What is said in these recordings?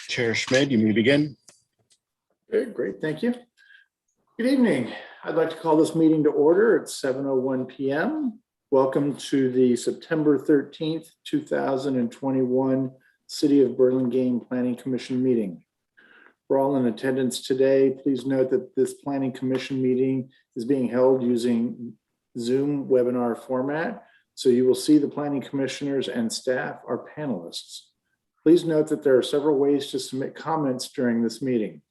Chair Schmidt, you may begin. Okay, great, thank you. Good evening. I'd like to call this meeting to order at 7:01 p.m. Welcome to the September 13th, 2021 City of Burlingame Planning Commission meeting. For all in attendance today, please note that this Planning Commission meeting is being held using Zoom webinar format, so you will see the planning commissioners and staff are panelists. Please note that there are several ways to submit comments during this meeting.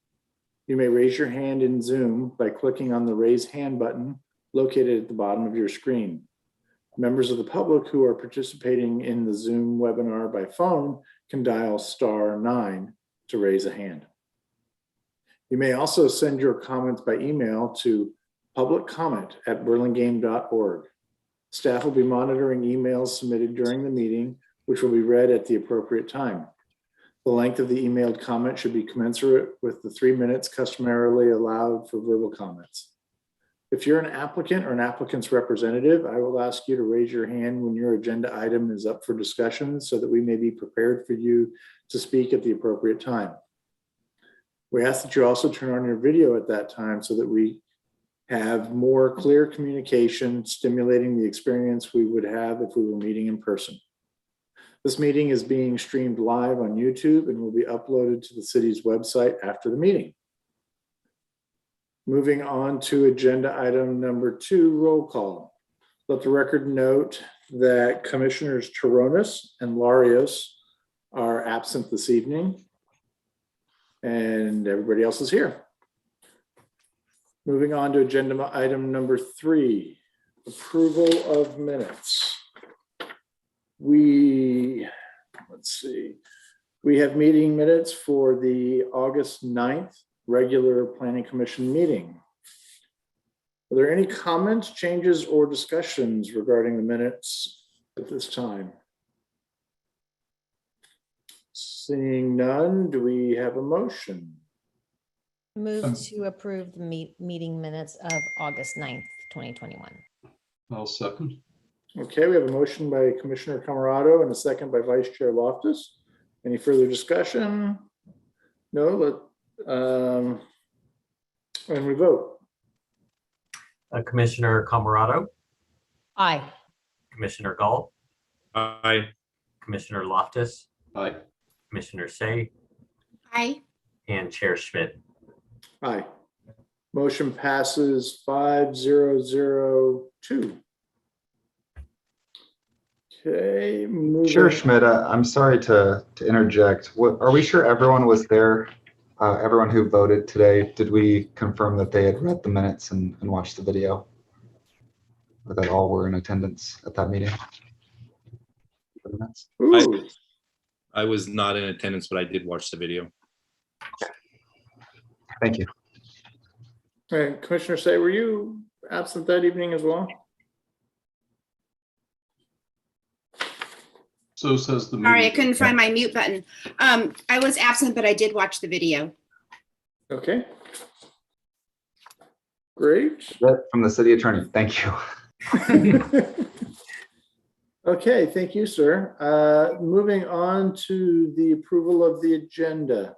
You may raise your hand in Zoom by clicking on the raise hand button located at the bottom of your screen. Members of the public who are participating in the Zoom webinar by phone can dial *9 to raise a hand. You may also send your comments by email to publiccomment@burlingame.org. Staff will be monitoring emails submitted during the meeting, which will be read at the appropriate time. The length of the emailed comment should be commensurate with the 3 minutes customarily allowed for verbal comments. If you're an applicant or an applicant's representative, I will ask you to raise your hand when your agenda item is up for discussion so that we may be prepared for you to speak at the appropriate time. We ask that you also turn on your video at that time so that we have more clear communication, stimulating the experience we would have if we were meeting in person. This meeting is being streamed live on YouTube and will be uploaded to the city's website after the meeting. Moving on to agenda item number 2, roll call. Let the record note that Commissioners Toronis and Larios are absent this evening, and everybody else is here. Moving on to agenda item number 3, approval of minutes. We have meeting minutes for the August 9th regular Planning Commission meeting. Are there any comments, changes, or discussions regarding the minutes at this time? Seeing none, do we have a motion? Move to approve the meeting minutes of August 9th, 2021. I'll second. Okay, we have a motion by Commissioner Camarado and a second by Vice Chair Loftus. Any further discussion? No, and we vote. Commissioner Camarado, Aye. Commissioner Gall, Aye. Commissioner Loftus, Aye. Commissioner Say, Aye. and Chair Schmidt. Aye. Motion passes 5-0-0-2. Okay, Chair Schmidt, I'm sorry to interject. Are we sure everyone was there? Everyone who voted today, did we confirm that they had read the minutes and watched the video? Or that all were in attendance at that meeting? I was not in attendance, but I did watch the video. Thank you. All right, Commissioner Say, were you absent that evening as well? So says the. Sorry, I couldn't find my mute button. I was absent, but I did watch the video. Okay. Great. From the city attorney. Thank you. Okay, thank you, sir. Moving on to the approval of the agenda.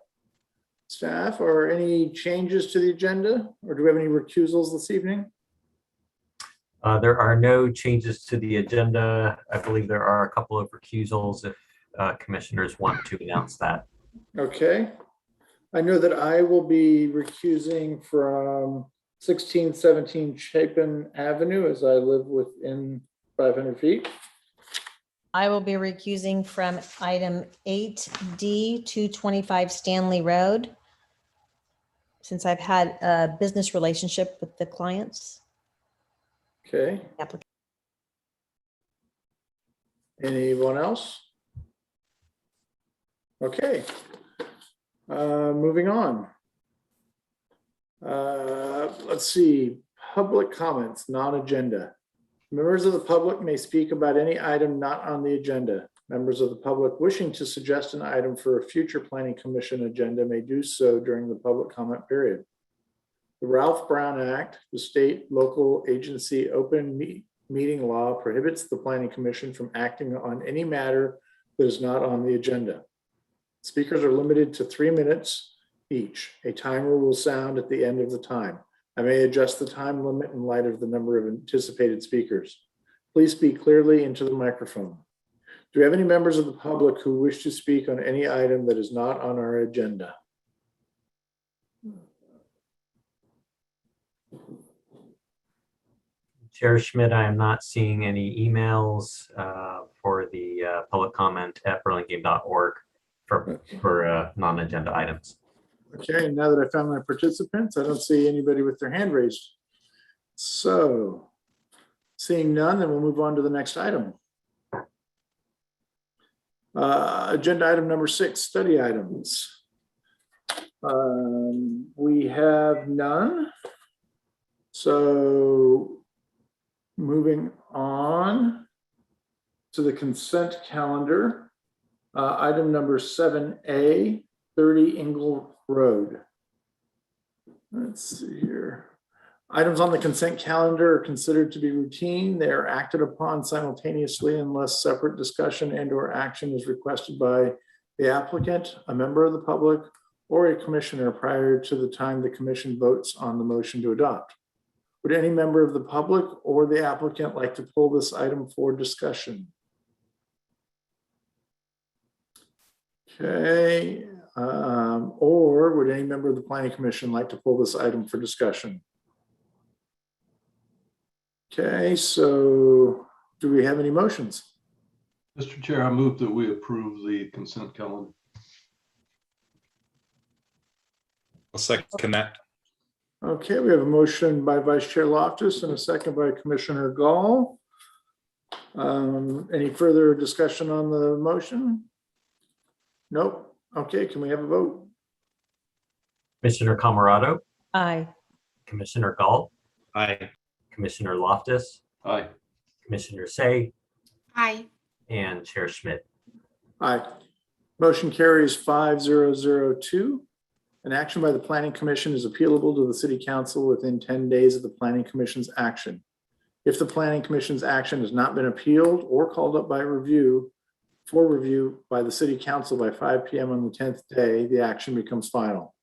Staff, are any changes to the agenda, or do we have any recusals this evening? There are no changes to the agenda. I believe there are a couple of recusals if commissioners want to announce that. Okay. I know that I will be recusing from 1617 Chapin Avenue as I live within 500 feet. I will be recusing from item 8D 225 Stanley Road, since I've had a business relationship with the clients. Okay. Anyone else? Okay. Moving on. Let's see. Public comments, non-agenda. Members of the public may speak about any item not on the agenda. Members of the public wishing to suggest an item for a future planning commission agenda may do so during the public comment period. The Ralph Brown Act, the state local agency open meeting law, prohibits the planning commission from acting on any matter that is not on the agenda. Speakers are limited to 3 minutes each. A timer will sound at the end of the time. I may adjust the time limit in light of the number of anticipated speakers. Please speak clearly into the microphone. Do we have any members of the public who wish to speak on any item that is not on our agenda? Chair Schmidt, I am not seeing any emails for the public comment at burlingame.org for non-agenda items. Okay, now that I found my participants, I don't see anybody with their hand raised. So, seeing none, then we'll move on to the next item. Agenda item number 6, study items. We have none. So, moving on to the consent calendar, item number 7A, 30 Ingle Road. Let's see here. Items on the consent calendar are considered to be routine. They are acted upon simultaneously unless separate discussion and/or action is requested by the applicant, a member of the public, or a commissioner prior to the time the commission votes on the motion to adopt. Would any member of the public or the applicant like to pull this item for discussion? Okay, or would any member of the planning commission like to pull this item for discussion? Okay, so do we have any motions? Mr. Chair, I move that we approve the consent calendar. I'll second that. Okay, we have a motion by Vice Chair Loftus and a second by Commissioner Gall. Any further discussion on the motion? Nope. Okay, can we have a vote? Commissioner Camerado, Aye. Commissioner Gall, Aye. Commissioner Loftus, Aye. Commissioner Say, Aye. and Chair Schmidt. Aye. Motion carries 5002. An action by the Planning Commission is appealable to the City Council within 10 days of the Planning Commission's action. If the Planning Commission's action has not been appealed or called up by review by the City Council by 5 p.m. on the 10th day, the action becomes final.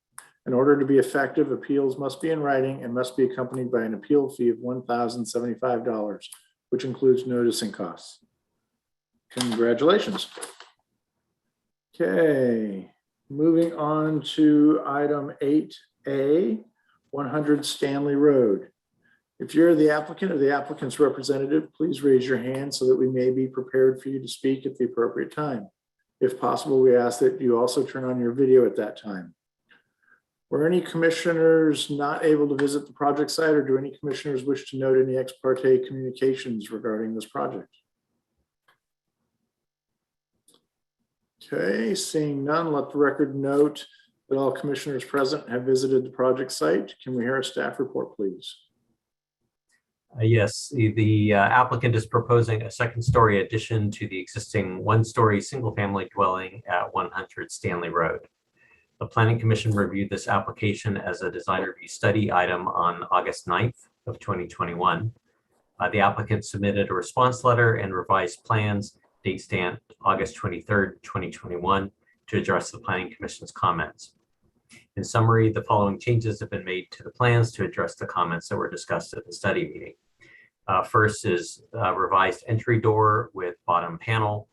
In order to be effective, appeals must be in writing and must be accompanied by an appeal fee of $1,075, which includes noticing costs. Congratulations. Okay, moving on to item 8A, 100 Stanley Road. If you're the applicant or the applicant's representative, please raise your hand so that we may be prepared for you to speak at the appropriate time. If possible, we ask that you also turn on your video at that time. Were any commissioners not able to visit the project site, or do any commissioners wish to note any ex parte communications regarding this project? Okay, seeing none, let the record note that all commissioners present have visited the project site. Can we hear a staff report, please? Yes, the applicant is proposing a second-story addition to the existing one-story single-family dwelling at 100 Stanley Road. The Planning Commission reviewed this application as a design review study item on August 9th of 2021. The applicant submitted a response letter and revised plans, date stamped August 23rd, 2021, to address the Planning Commission's comments. In summary, the following changes have been made to the plans to address the comments that were discussed at the study meeting. First is revised entry door with bottom panel,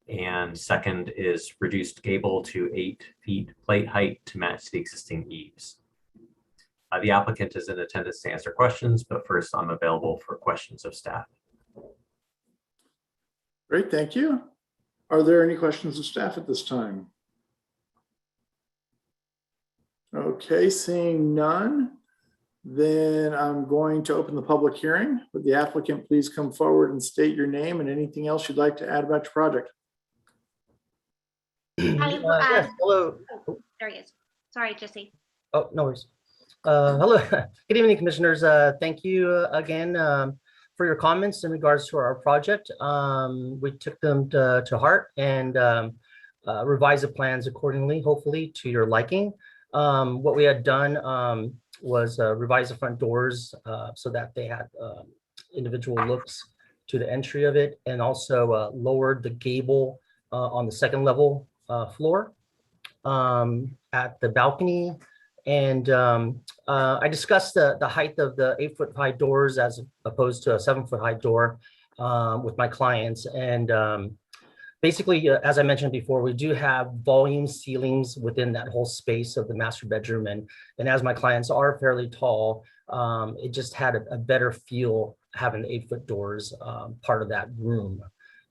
and second is reduced gable to 8 feet plate height to match the existing eaves. The applicant is in attendance to answer questions, but first I'm available for questions of staff. Great, thank you. Are there any questions of staff at this time? Okay, seeing none, then I'm going to open the public hearing. Would the applicant please come forward and state your name and anything else you'd like to add about your project? Yes, hello. There he is. Sorry, Jesse. Oh, no worries. Hello. Good evening, commissioners. Thank you again for your comments in regards to our project. We took them to heart and revised the plans accordingly, hopefully to your liking. What we had done was revise the front doors so that they had individual looks to the entry of it, and also lowered the gable on the second level floor at the balcony. And I discussed the height of the 8-foot high doors as opposed to a 7-foot high door with my clients. And basically, as I mentioned before, we do have volume ceilings within that whole space of the master bedroom. And as my clients are fairly tall, it just had a better feel having the 8-foot doors part of that room.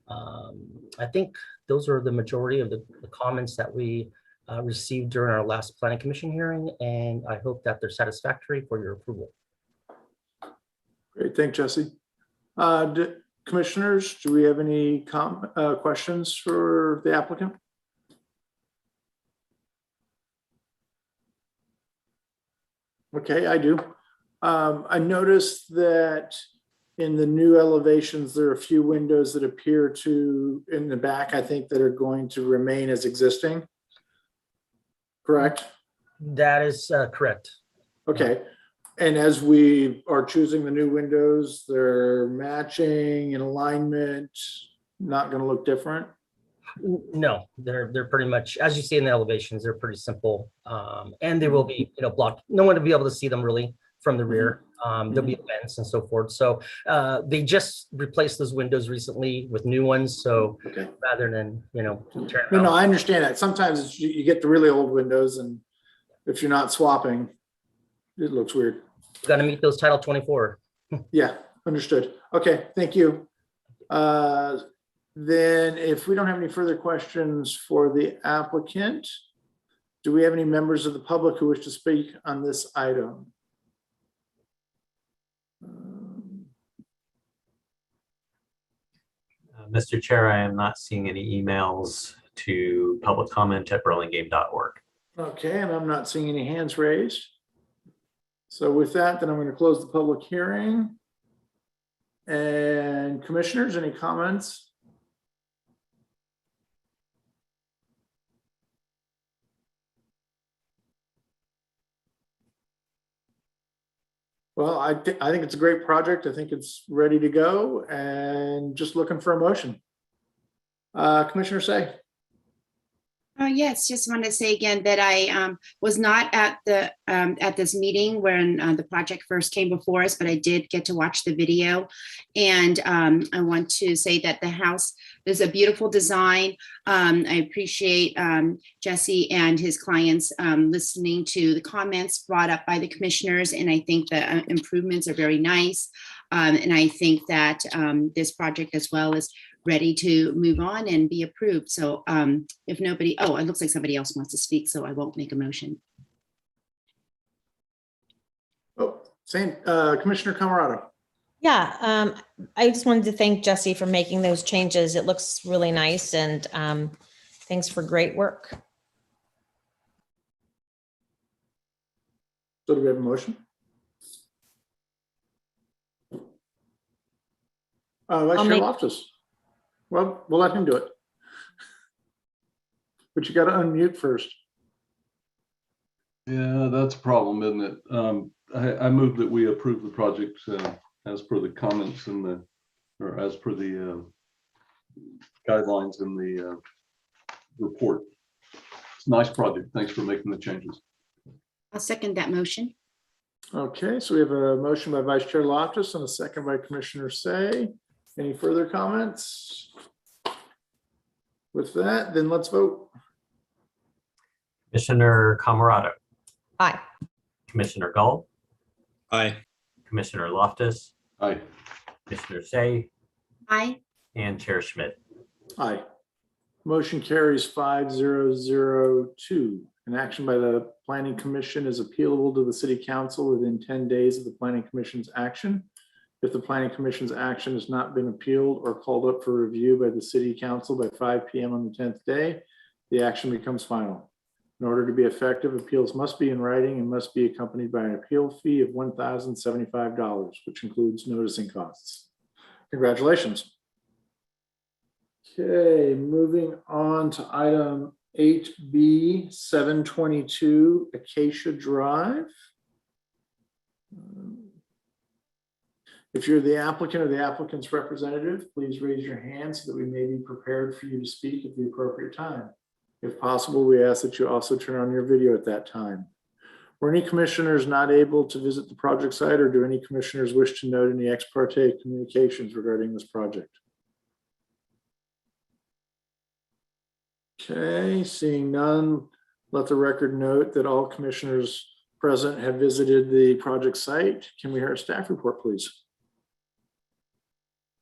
I think those are the majority of the comments that we received during our last planning commission hearing, and I hope that they're satisfactory for your approval. Great, thanks, Jesse. Commissioners, do we have any questions for the applicant? Okay, I do. I noticed that in the new elevations, there are a few windows that appear to, in the back, I think, that are going to remain as existing. Correct? That is correct. Okay. And as we are choosing the new windows, they're matching in alignment, not going to look different? No, they're pretty much, as you see in the elevations, they're pretty simple. And they will be, blocked. No one will be able to see them really from the rear. There'll be events and so forth. So they just replaced those windows recently with new ones. So Okay. rather than, turn No, around. I understand that. Sometimes you get the really old windows, and if you're not swapping, it looks weird. Got to meet those Title 24. Yeah, understood. Okay, thank you. Then if we don't have any further questions for the applicant, do we have any members of the public who wish to speak on this item? Mr. Chair, I am not seeing any emails to publiccomment@burlingame.org. Okay, and I'm not seeing any hands raised. So with that, then I'm going to close the public hearing. And commissioners, any comments? Well, I think it's a great project. I think it's ready to go, and just looking for a motion. Commissioner Say. Yes, just want to say again that I was not at this meeting when the project first came before us, but I did get to watch the video. And I want to say that the house is a beautiful design. I appreciate Jesse and his clients listening to the comments brought up by the commissioners. And I think the improvements are very nice. And I think that this project as well is ready to move on and be approved. So if nobody, it looks like somebody else wants to speak, so I won't make a motion. Oh, same, Commissioner Camarado. Yeah, I just wanted to thank Jesse for making those changes. It looks really nice, and thanks for great work. So do we have a motion? Vice Chair Loftus. Well, we'll let him do it. But you got to unmute first. Yeah, that's a problem, isn't it? I move that we approve the project as per the comments or as per the guidelines in the report. It's a nice project. Thanks for making the changes. I'll second that motion. Okay, so we have a motion by Vice Chair Loftus and a second by Commissioner Say. Any further comments? With that, then let's vote. Commissioner Camarado. Aye. Commissioner Gull. Aye. Commissioner Loftus. Aye. Commissioner Say. Aye. And Chair Schmidt. Aye. Motion carries 5002. An action by the Planning Commission is appealable to the City Council within 10 days of the Planning Commission's action. If the Planning Commission's action has not been appealed or called up for review by the City Council by 5 p.m. on the 10th day, the action becomes final. In order to be effective, appeals must be in writing and must be accompanied by an appeal fee of $1,075, which includes noticing costs. Congratulations. Okay, moving on to item 8B, 722 Acacia Drive. If you're the applicant or the applicant's representative, please raise your hand so that we may be prepared for you to speak at the appropriate time. If possible, we ask that you also turn on your video at that time. Were any commissioners not able to visit the project site, or do any commissioners wish to note any ex parte communications regarding this project? Okay, seeing none, let the record note that all commissioners present have visited the project site. Can we hear a staff report, please?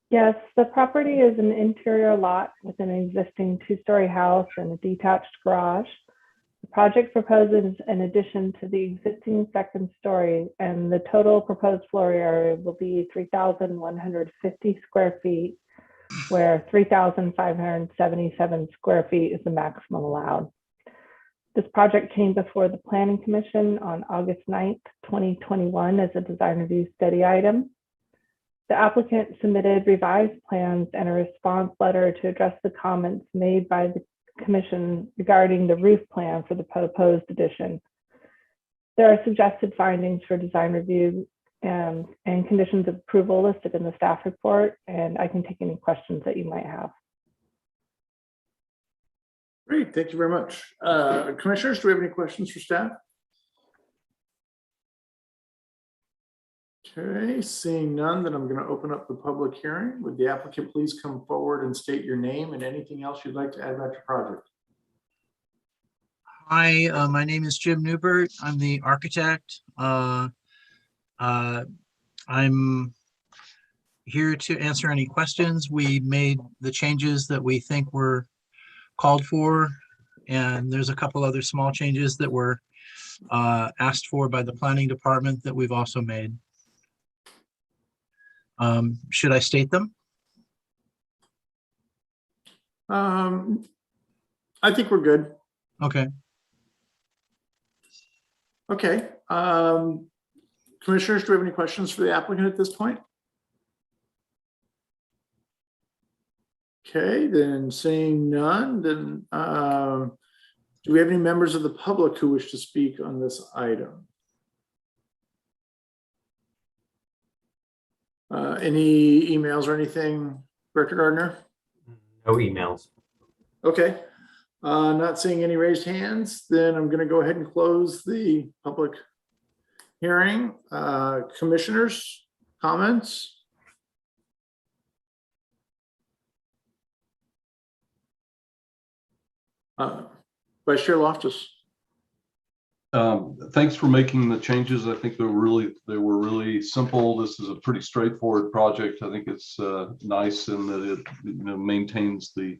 Yes, the property is an interior lot with an existing two-story house and a detached garage. The project proposes an addition to the existing second story, and the total proposed floor area will be 3,150 square feet, where 3,577 square feet is the maximum allowed. This project came before the Planning Commission on August 9th, 2021 as a design review study item. The applicant submitted revised plans and a response letter to address the comments made by the Commission regarding the roof plan for the proposed addition. There are suggested findings for design review and conditions of approval listed in the staff report, and I can take any questions that you might have. Great, thank you very much. Commissioners, do we have any questions for staff? Okay, seeing none, then I'm going to open up the public hearing. Would the applicant please come forward and state your name and anything else you'd like to add about your project? Hi, my name is Jim Newbert. I'm the architect. I'm here to answer any questions. We made the changes that we think were called for, and there's a couple other small changes that were asked for by the planning department that we've also made. Should I state them? I think we're good. Okay. Okay. Commissioners, do we have any questions for the applicant at this point? Okay, then seeing none, then do we have any members of the public who wish to speak on this item? Any emails or anything, Director Gardner? No emails. Okay, not seeing any raised hands, then I'm going to go ahead and close the public hearing. Commissioners, comments? Vice Chair Loftus. Thanks for making the changes. I think they were really simple. This is a pretty straightforward project. I think it's nice in that it maintains the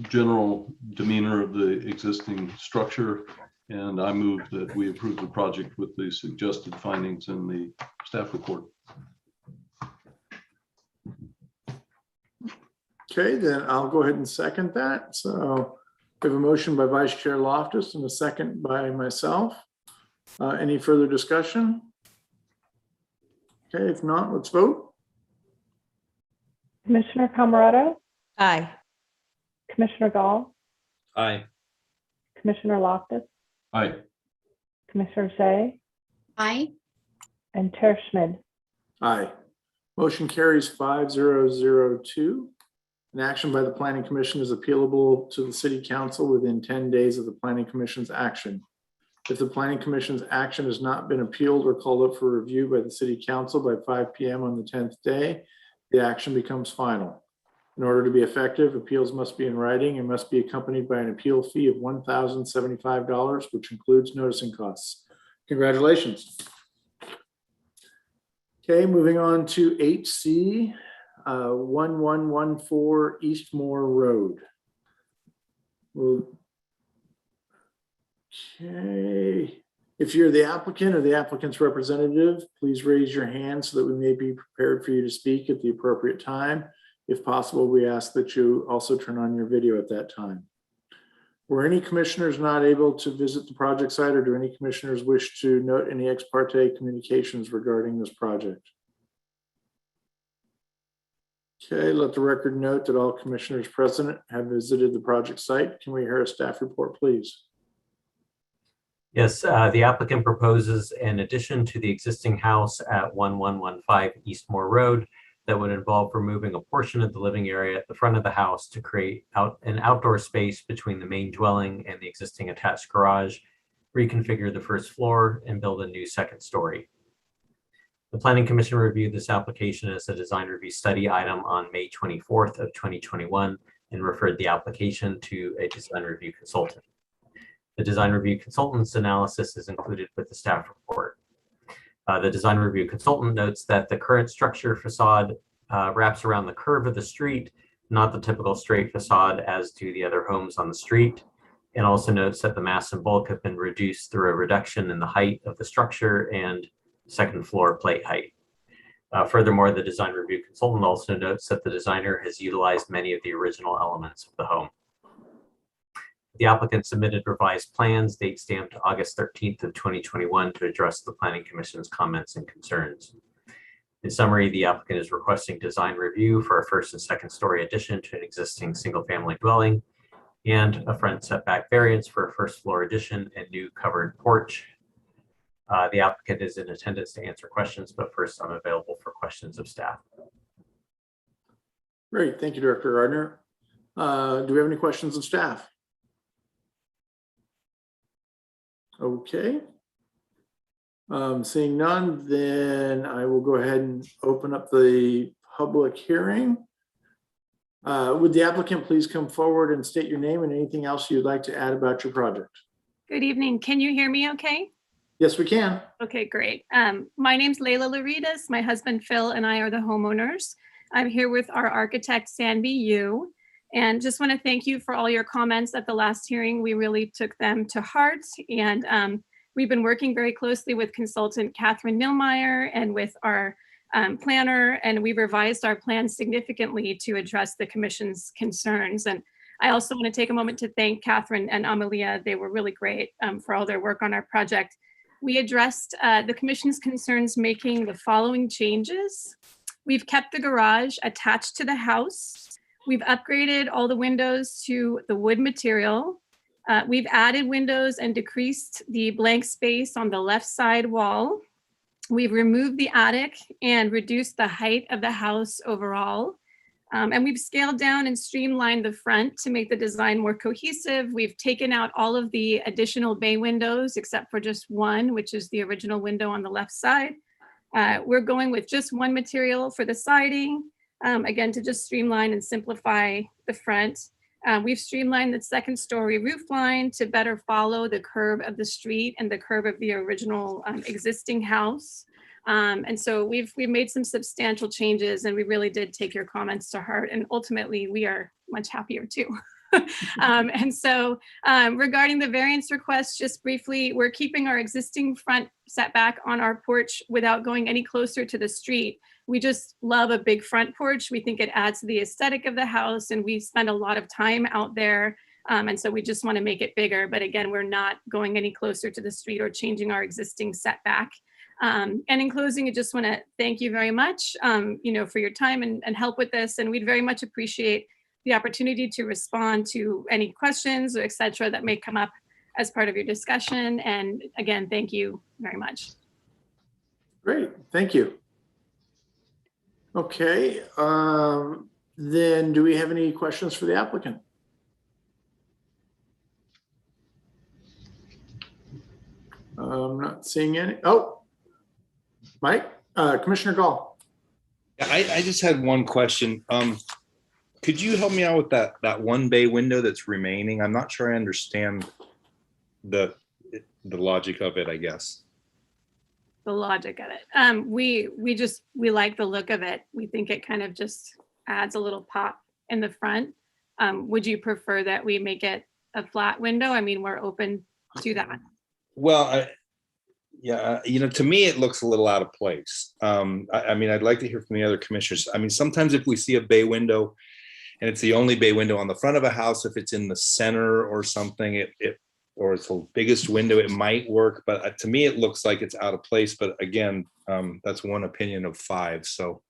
general demeanor of the existing structure. And I move that we approve the project with the suggested findings in the staff report. Okay, then I'll go ahead and second that. So we have a motion by Vice Chair Loftus and a second by myself. Any further discussion? Okay, if not, let's vote. Commissioner Camerado, Aye. Commissioner Gall, Aye. Commissioner Loftus, Aye. Commissioner Shea, Aye. and Chair Schmid. Aye. Motion carries 5002. An action by the Planning Commission is appealable to the City Council within 10 days of the Planning Commission's action. If the Planning Commission's action has not been appealed or called up for review by the City Council by 5 p.m. on the 10th day, the action becomes final. In order to be effective, appeals must be in writing and must be accompanied by an appeal fee of $1,075, which includes noticing costs. Congratulations. Okay, moving on to 8C. 1114 Eastmore Road. Okay, if you're the applicant or the applicant's representative, please raise your hand so that we may be prepared for you to speak at the appropriate time. If possible, we ask that you also turn on your video at that time. Were any commissioners not able to visit the project site, or do any commissioners wish to note any ex parte communications regarding this project? Okay, let the record note that all commissioners present have visited the project site. Can we hear a staff report, please? Yes, the applicant proposes an addition to the existing house at 1115 Eastmore Road that would involve removing a portion of the living area at the front of the house to create an outdoor space between the main dwelling and the existing attached garage, reconfigure the first floor, and build a new second story. The Planning Commission reviewed this application as a design review study item on May 24th of 2021 and referred the application to a design review consultant. The design review consultant's analysis is included with the staff report. The design review consultant notes that the current structure facade wraps around the curve of the street, not the typical straight facade as do the other homes on the street, and also notes that the mass and bulk have been reduced through a reduction in the height of the structure and second floor plate height. Furthermore, the design review consultant also notes that the designer has utilized many of the original elements of the home. The applicant submitted revised plans, date stamped August 13th of 2021 to address the Planning Commission's comments and concerns. In summary, the applicant is requesting design review for a first and second story addition to an existing single family dwelling and a front setback variance for a first floor addition and new covered porch. The applicant is in attendance to answer questions, but first I'm available for questions of staff. Great, thank you, Director Gardner. Do we have any questions of staff? Okay. Seeing none, then I will go ahead and open up the public hearing. Would the applicant please come forward and state your name and anything else you'd like to add about your project? Good evening. Can you hear me okay? Yes, we can. Okay, great. My name's Layla Laritas. My husband Phil and I are the homeowners. I'm here with our architect, Sanby Yu, and just want to thank you for all your comments at the last hearing. We really took them to heart, and we've been working very closely with consultant Catherine Nilmeyer and with our planner, and we revised our plan significantly to address the commission's concerns. And I also want to take a moment to thank Catherine and Amelia. They were really great for all their work on our project. We addressed the commission's concerns making the following changes. We've kept the garage attached to the house. We've upgraded all the windows to the wood material. We've added windows and decreased the blank space on the left side wall. We've removed the attic and reduced the height of the house overall. And we've scaled down and streamlined the front to make the design more cohesive. We've taken out all of the additional bay windows except for just one, which is the original window on the left side. We're going with just one material for the siding, again, to just streamline and simplify the front. We've streamlined the second story roof line to better follow the curve of the street and the curve of the original existing house. And so we've made some substantial changes, and we really did take your comments to heart, and ultimately we are much happier too. And so regarding the variance request, just briefly, we're keeping our existing front setback on our porch without going any closer to the street. We just love a big front porch. We think it adds to the aesthetic of the house, and we spend a lot of time out there. And so we just want to make it bigger. But again, we're not going any closer to the street or changing our existing setback. And in closing, I just want to thank you very much, for your time and help with this. And we'd very much appreciate the opportunity to respond to any questions or et cetera that may come up as part of your discussion. And again, thank you very much. Great, thank you. Okay, then do we have any questions for the applicant? I'm not seeing any. Oh, Mike, Commissioner Gall. I just had one question. Could you help me out with that one bay window that's remaining? I'm not sure I understand the logic of it, I guess. The logic of it. We like the look of it. We think it kind of just adds a little pop in the front. Would you prefer that we make it a flat window? I mean, we're open to that. Well, to me, it looks a little out of place. I mean, I'd like to hear from the other commissioners. I mean, sometimes if we see a bay window and it's the only bay window on the front of a house, if it's in the center or something, or it's the biggest window, it might work. But to me, it looks like it's out of place. But again, that's one opinion of five. So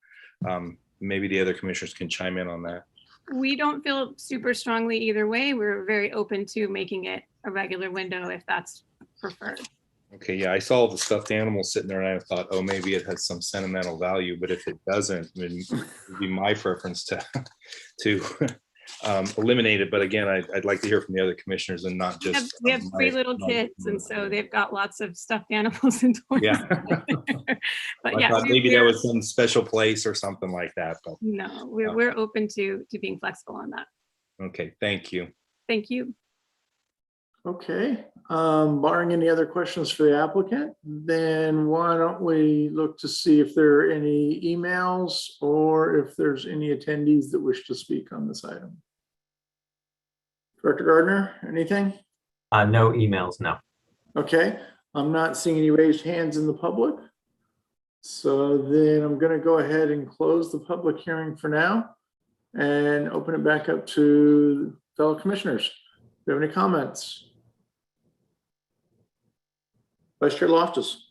maybe the other commissioners can chime in on that. We don't feel super strongly either way. We're very open to making it a regular window if that's preferred. Okay, yeah, I saw the stuffed animal sitting there and I thought, oh, maybe it has some sentimental value, but if it doesn't, then it would be my preference to eliminate it. But again, I'd like to hear from the other commissioners and not just. We have three little kids, and so they've got lots of stuffed animals and toys. Yeah. But I yeah, thought maybe there was some special place or something like that, but no, we're open to being flexible on that. okay, thank you. Thank you. Okay, barring any other questions for the applicant, then why don't we look to see if there are any emails or if there's any attendees that wish to speak on this item. Director Gardner, anything? No emails, no. Okay, I'm not seeing any raised hands in the public. So then I'm going to go ahead and close the public hearing for now and open it back up to fellow commissioners. Do you have any comments? Vice Chair Loftus.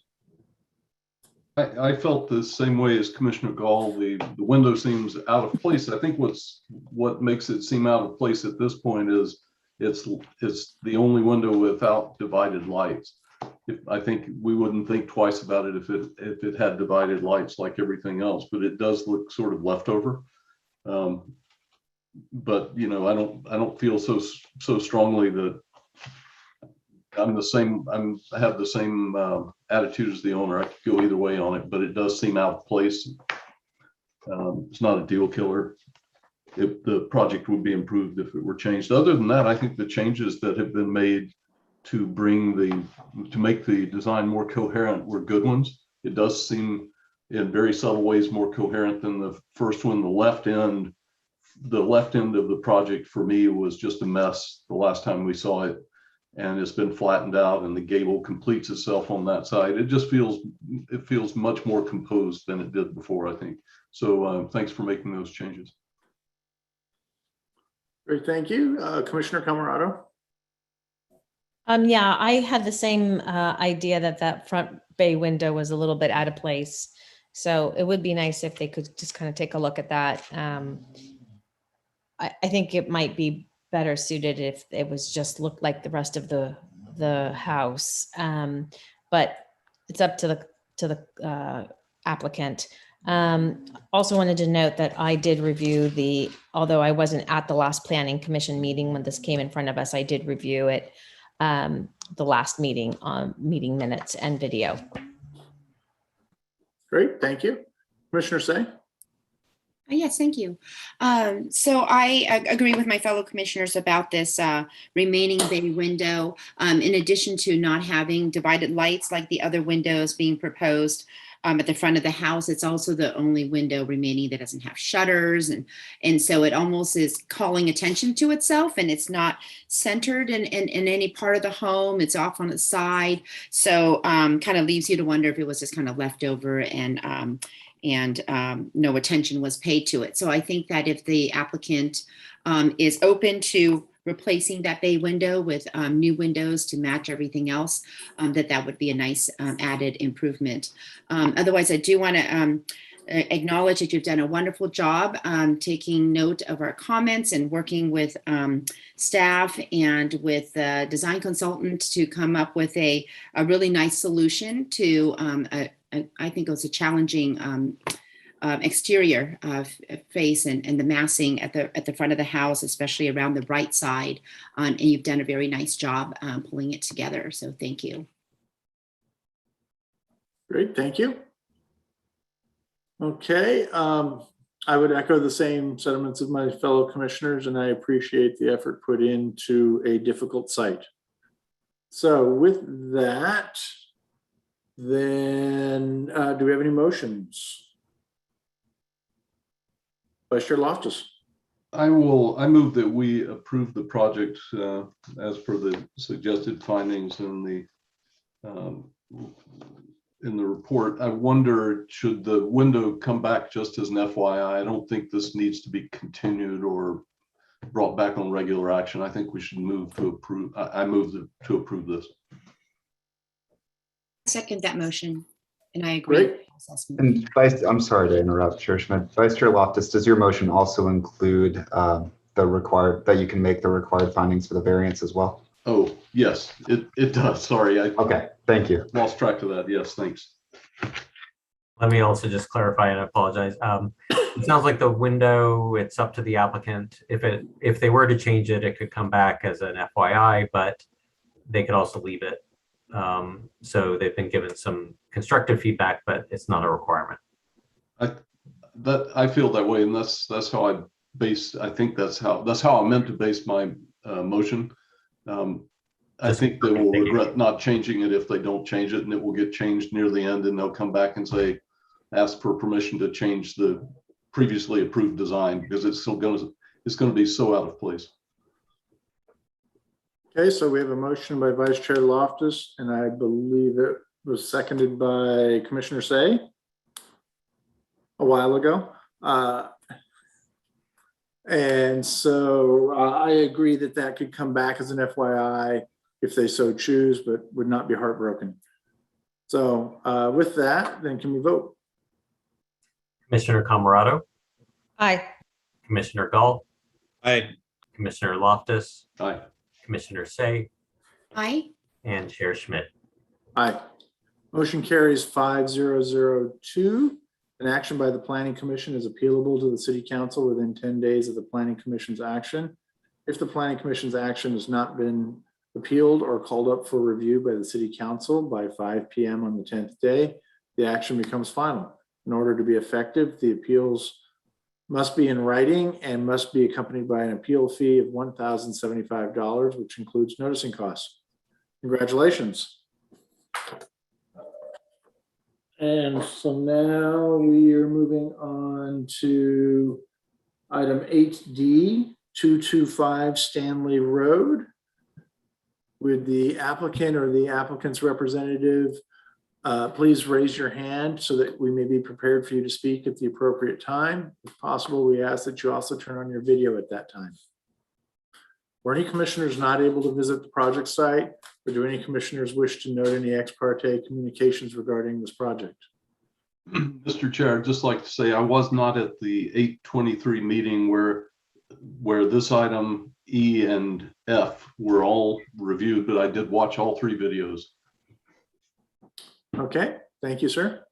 I felt the same way as Commissioner Gall. The window seems out of place. I think what makes it seem out of place at this point is it's the only window without divided lights. I think we wouldn't think twice about it if it had divided lights like everything else, but it does look sort of leftover. But you know, I don't feel so strongly that I have the same attitude as the owner. I could go either way on it, but it does seem out of place. It's not a deal killer. If the project would be improved if it were changed. Other than that, I think the changes that have been made to make the design more coherent were good ones. It does seem in very subtle ways more coherent than the first one. The left end of the project for me was just a mess the last time we saw it. And it's been flattened out and the gable completes itself on that side. It just feels much more composed than it did before, I think. So thanks for making those changes. Great, thank you. Commissioner Camarado. Yeah, I had the same idea that front bay window was a little bit out of place. So it would be nice if they could just kind of take a look at that. I think it might be better suited if it was just looked like the rest of the house. But it's up to the applicant. Also wanted to note that I did review although I wasn't at the last planning commission meeting when this came in front of us, I did review it, the last meeting on meeting minutes and video. Great, thank you. Commissioner Say. Yes, thank you. So I agree with my fellow commissioners about this remaining bay window. In addition to not having divided lights like the other windows being proposed at the front of the house, it's also the only window remaining that doesn't have shutters. And so it almost is calling attention to itself, and it's not centered in any part of the home. It's off on the side. So kind of leaves you to wonder if it was just kind of left over and no attention was paid to it. So I think that if the applicant is open to replacing that bay window with new windows to match everything else, that would be a nice added improvement. Otherwise, I do want to acknowledge that you've done a wonderful job taking note of our comments and working with staff and with the design consultant to come up with a really nice solution to I think it was a challenging exterior face and the massing at the front of the house, especially around the right side. And you've done a very nice job pulling it together. So thank you. Great, thank you. Okay, I would echo the same sentiments of my fellow commissioners, and I appreciate the effort put into a difficult site. So with that, then do we have any motions? Vice Chair Loftus. I move that we approve the project as per the suggested findings in the report. I wonder, should the window come back just as an FYI? I don't think this needs to be continued or brought back on regular action. I think we should move to approve. I move to approve this. Second that motion, and I agree. Great. And I'm sorry to interrupt, Chair Schmidt. Vice Chair Loftus, does your motion also include that you can make the required findings for the variance as well? Oh, yes, it does. Sorry, I Okay, thank you. lost track of that. Yes, thanks. Let me also just clarify and apologize. It sounds like the window, it's up to the applicant. If they were to change it, it could come back as an FYI, but they could also leave it. So they've been given some constructive feedback, but it's not a requirement. I feel that way, and that's how I think that's how I meant to base my motion. I think they will regret not changing it if they don't change it, and it will get changed near the end, and they'll come back and say, ask for permission to change the previously approved design, because it's going to be so out of place. Okay, so we have a motion by Vice Chair Loftus, and I believe it was seconded by Commissioner Say a while ago. And so I agree that that could come back as an FYI if they so choose, but would not be heartbroken. So with that, then can we vote? Commissioner Camerado, Aye. Commissioner Galt, Aye. Commissioner Loftus, Aye. Commissioner Say, Aye. and Chair Schmidt. Aye. Motion carries 5002. An action by the Planning Commission is appealable to the City Council within 10 days of the Planning Commission's action. If the Planning Commission's action has not been appealed or called up for review by the City Council by 5 p.m. on the 10th day, the action becomes final. In order to be effective, the appeals must be in writing and must be accompanied by an appeal fee of $1,075, which includes noticing costs. Congratulations. And so now we are moving on to item 8D, 225 Stanley Road. Would the applicant or the applicant's representative please raise your hand so that we may be prepared for you to speak at the appropriate time. If possible, we ask that you also turn on your video at that time. Were any commissioners not able to visit the project site, or do any commissioners wish to note any ex parte communications regarding this project? Mr. Chair, I'd just like to say I was not at the 823 meeting where this item E and F were all reviewed, but I did watch all three videos. Okay, thank you, sir.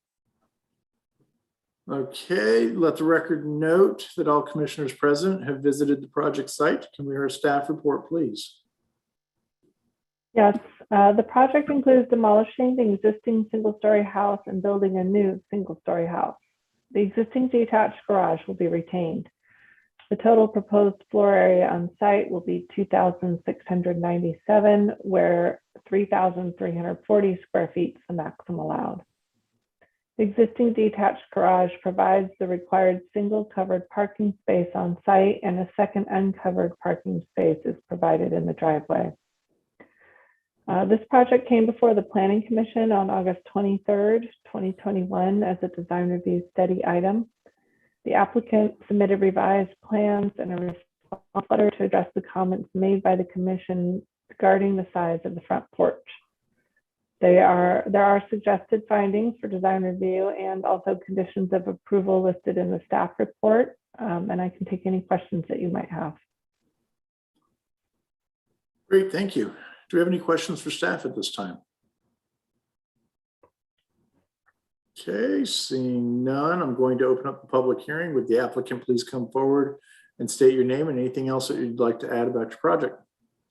Okay, let the record note that all commissioners present have visited the project site. Can we hear a staff report, please? Yes, the project includes demolishing the existing single-story house and building a new single-story house. The existing detached garage will be retained. The total proposed floor area on site will be 2,697, where 3,340 square feet is the maximum allowed. The existing detached garage provides the required single covered parking space on site, and a second uncovered parking space is provided in the driveway. This project came before the Planning Commission on August 23rd, 2021 as a design review study item. The applicant submitted revised plans and a response letter to address the comments made by the commission regarding the size of the front porch. There are suggested findings for design review and also conditions of approval listed in the staff report, and I can take any questions that you might have. Great, thank you. Do we have any questions for staff at this time? Okay, seeing none, I'm going to open up the public hearing. Would the applicant please come forward and state your name and anything else that you'd like to add about your project?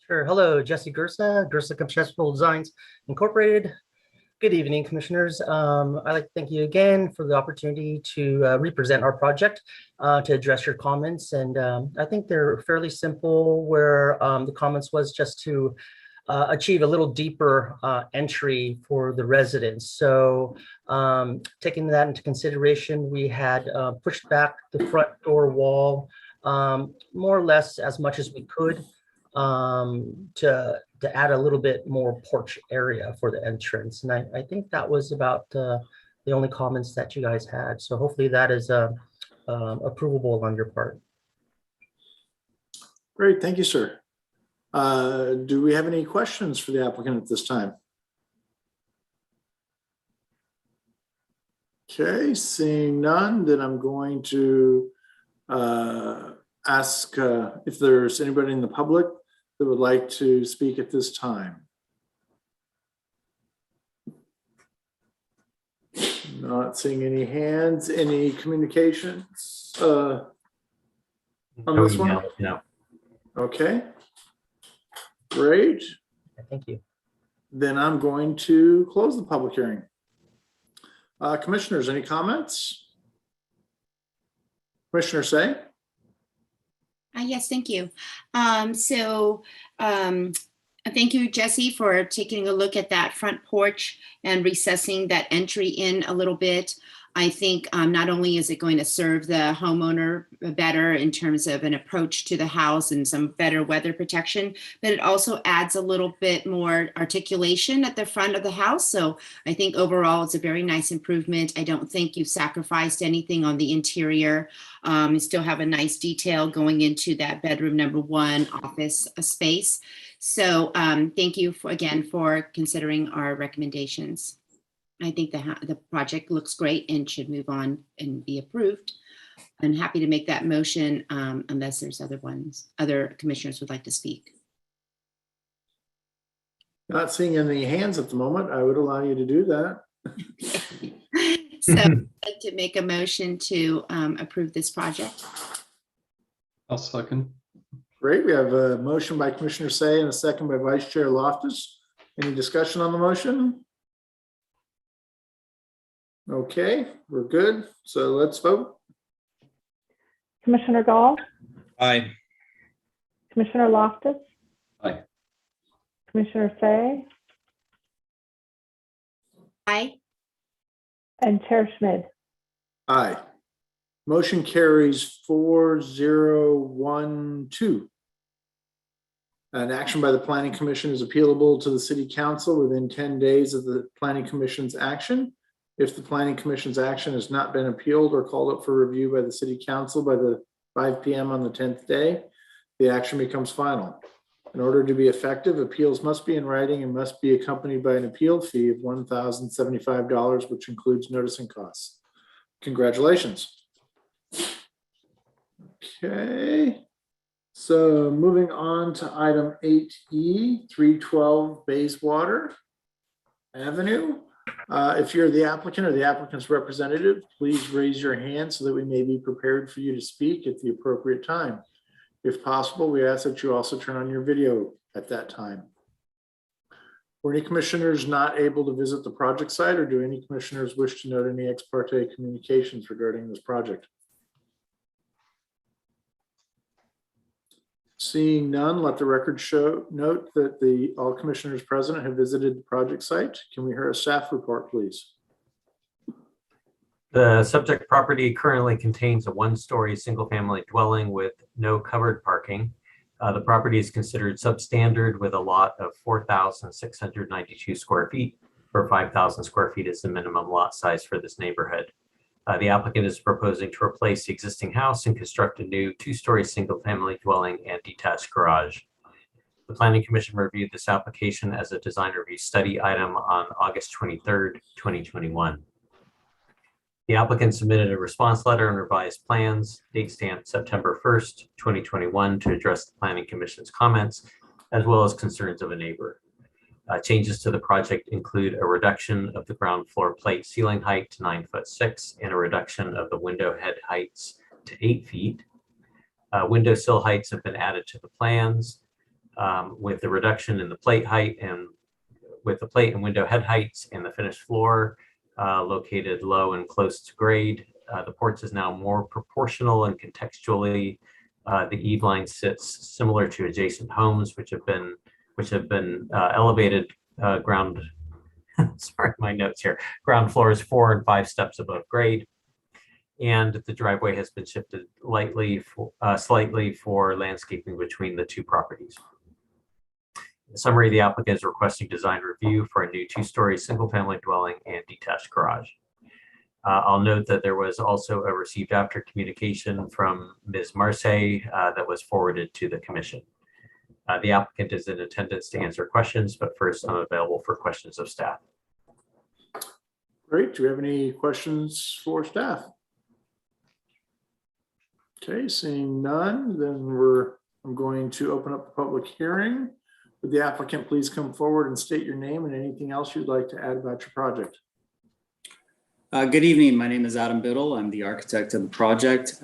Sure. Hello, Jesse Gersa, Gersa Conceptual Designs Incorporated. Good evening, commissioners. I'd like to thank you again for the opportunity to represent our project, to address your comments. And I think they're fairly simple, where the comments was just to achieve a little deeper entry for the residents. So taking that into consideration, we had pushed back the front door wall more or less as much as we could, to add a little bit more porch area for the entrance. And I think that was about the only comments that you guys had. So hopefully that is approvable on your part. Great, thank you, sir. Do we have any questions for the applicant at this time? Okay, seeing none, then I'm going to ask if there's anybody in the public that would like to speak at this time. Not seeing any hands, any communications on No this one? email, no. Okay. Great. Thank you. Then I'm going to close the public hearing. Commissioners, any comments? Commissioner Say? Yes, thank you. Thank you, Jesse, for taking a look at that front porch and recessing that entry in a little bit. I think not only is it going to serve the homeowner better in terms of an approach to the house and some better weather protection, but it also adds a little bit more articulation at the front of the house. So I think overall it's a very nice improvement. I don't think you've sacrificed anything on the interior. You still have a nice detail going into that bedroom number 1 office space. So thank you again for considering our recommendations. I think the project looks great and should move on and be approved. I'm happy to make that motion unless there's other commissioners would like to speak. Not seeing any hands at the moment. I would allow you to do that. So I'd like to make a motion to approve this project. I'll second. Great. We have a motion by Commissioner Say and a second by Vice Chair Loftus. Any discussion on the motion? Okay, we're good. So let's vote. Commissioner Gall, Aye. Commissioner Loftus, Aye. Commissioner Fay, Aye. and Chair Schmid. Aye. Motion carries 4012. An action by the Planning Commission is appealable to the City Council within 10 days of the Planning Commission's action. If the Planning Commission's action has not been appealed or called up for review by the City Council by the 5 p.m. on the 10th day, the action becomes final. In order to be effective, appeals must be in writing and must be accompanied by an appeal fee of $1,075, which includes noticing costs. Congratulations. Okay. So moving on to item 8E, 312 Bayswater Avenue. If you're the applicant or the applicant's representative, please raise your hand so that we may be prepared for you to speak at the appropriate time. If possible, we ask that you also turn on your video at that time. Were any commissioners not able to visit the project site, or do any commissioners wish to note any ex parte communications regarding this project? Seeing none, let the record note that all commissioners present have visited the project site. Can we hear a staff report, please? The subject property currently contains a 1-story single-family dwelling with no covered parking. The property is considered substandard with a lot of 4,692 square feet, where 5,000 square feet is the minimum lot size for this neighborhood. The applicant is proposing to replace the existing house and construct a new 2-story single-family dwelling and detached garage. The Planning Commission reviewed this application as a design review study item on August 23rd, 2021. The applicant submitted a response letter and revised plans, date stamped September 1st, 2021, to address the Planning Commission's comments, as well as concerns of a neighbor. Changes to the project include a reduction of the ground floor plate ceiling height to 9'6" and a reduction of the window head heights to 8 feet. Window sill heights have been added to the plans with the reduction in the plate height and with the plate and window head heights and the finished floor located low and close to grade. The porch is now more proportional and contextually the eave line sits similar to adjacent homes, which have been elevated ground, sorry, my notes here, ground floors 4 and 5 steps above grade. And the driveway has been shifted slightly for landscaping between the two properties. In summary, the applicant is requesting design review for a new 2-story single-family dwelling and detached garage. I'll note that there was also a received after communication from Ms. Marseille that was forwarded to the commission. The applicant is in attendance to answer questions, but first I'm available for questions of staff. Great. Do we have any questions for staff? Okay, seeing none, then I'm going to open up the public hearing. Would the applicant please come forward and state your name and anything else you'd like to add about your project? Good evening. My name is Adam Biddle. I'm the architect of the project.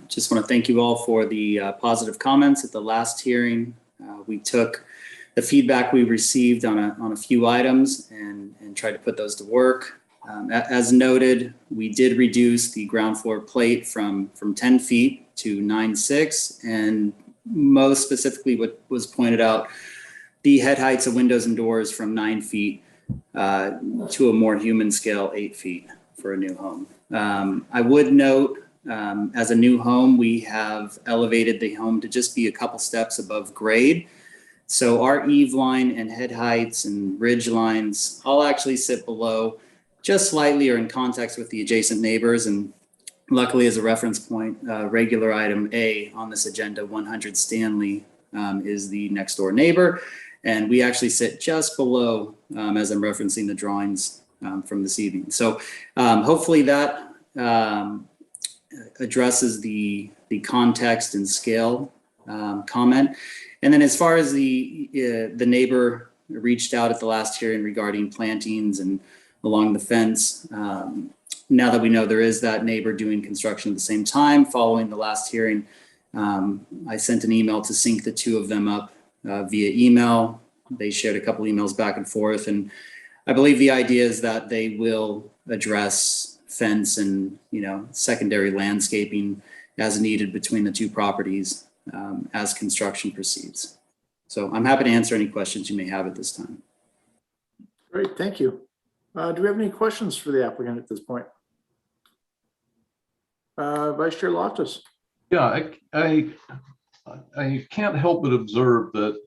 Just want to thank you all for the positive comments at the last hearing. We took the feedback we received on a few items and tried to put those to work. As noted, we did reduce the ground floor plate from 10 feet to 9.6, and most specifically what was pointed out, the head heights of windows and doors from 9 feet to a more human scale, 8 feet for a new home. I would note, as a new home, we have elevated the home to just be a couple steps above grade. So our eave line and head heights and ridge lines all actually sit below just slightly or in context with the adjacent neighbors. And luckily, as a reference point, regular item A on this agenda, 100 Stanley, is the next door neighbor. And we actually sit just below, as I'm referencing the drawings from this evening. So hopefully that addresses the context and scale comment. And then as far as the neighbor reached out at the last hearing regarding plantings and along the fence, now that we know there is that neighbor doing construction at the same time, following the last hearing, I sent an email to sync the two of them up via email. They shared a couple emails back and forth, and I believe the idea is that they will address fence and secondary landscaping as needed between the two properties as construction proceeds. So I'm happy to answer any questions you may have at this time. Great, thank you. Do we have any questions for the applicant at this point? Vice Chair Loftus. Yeah, I can't help but observe that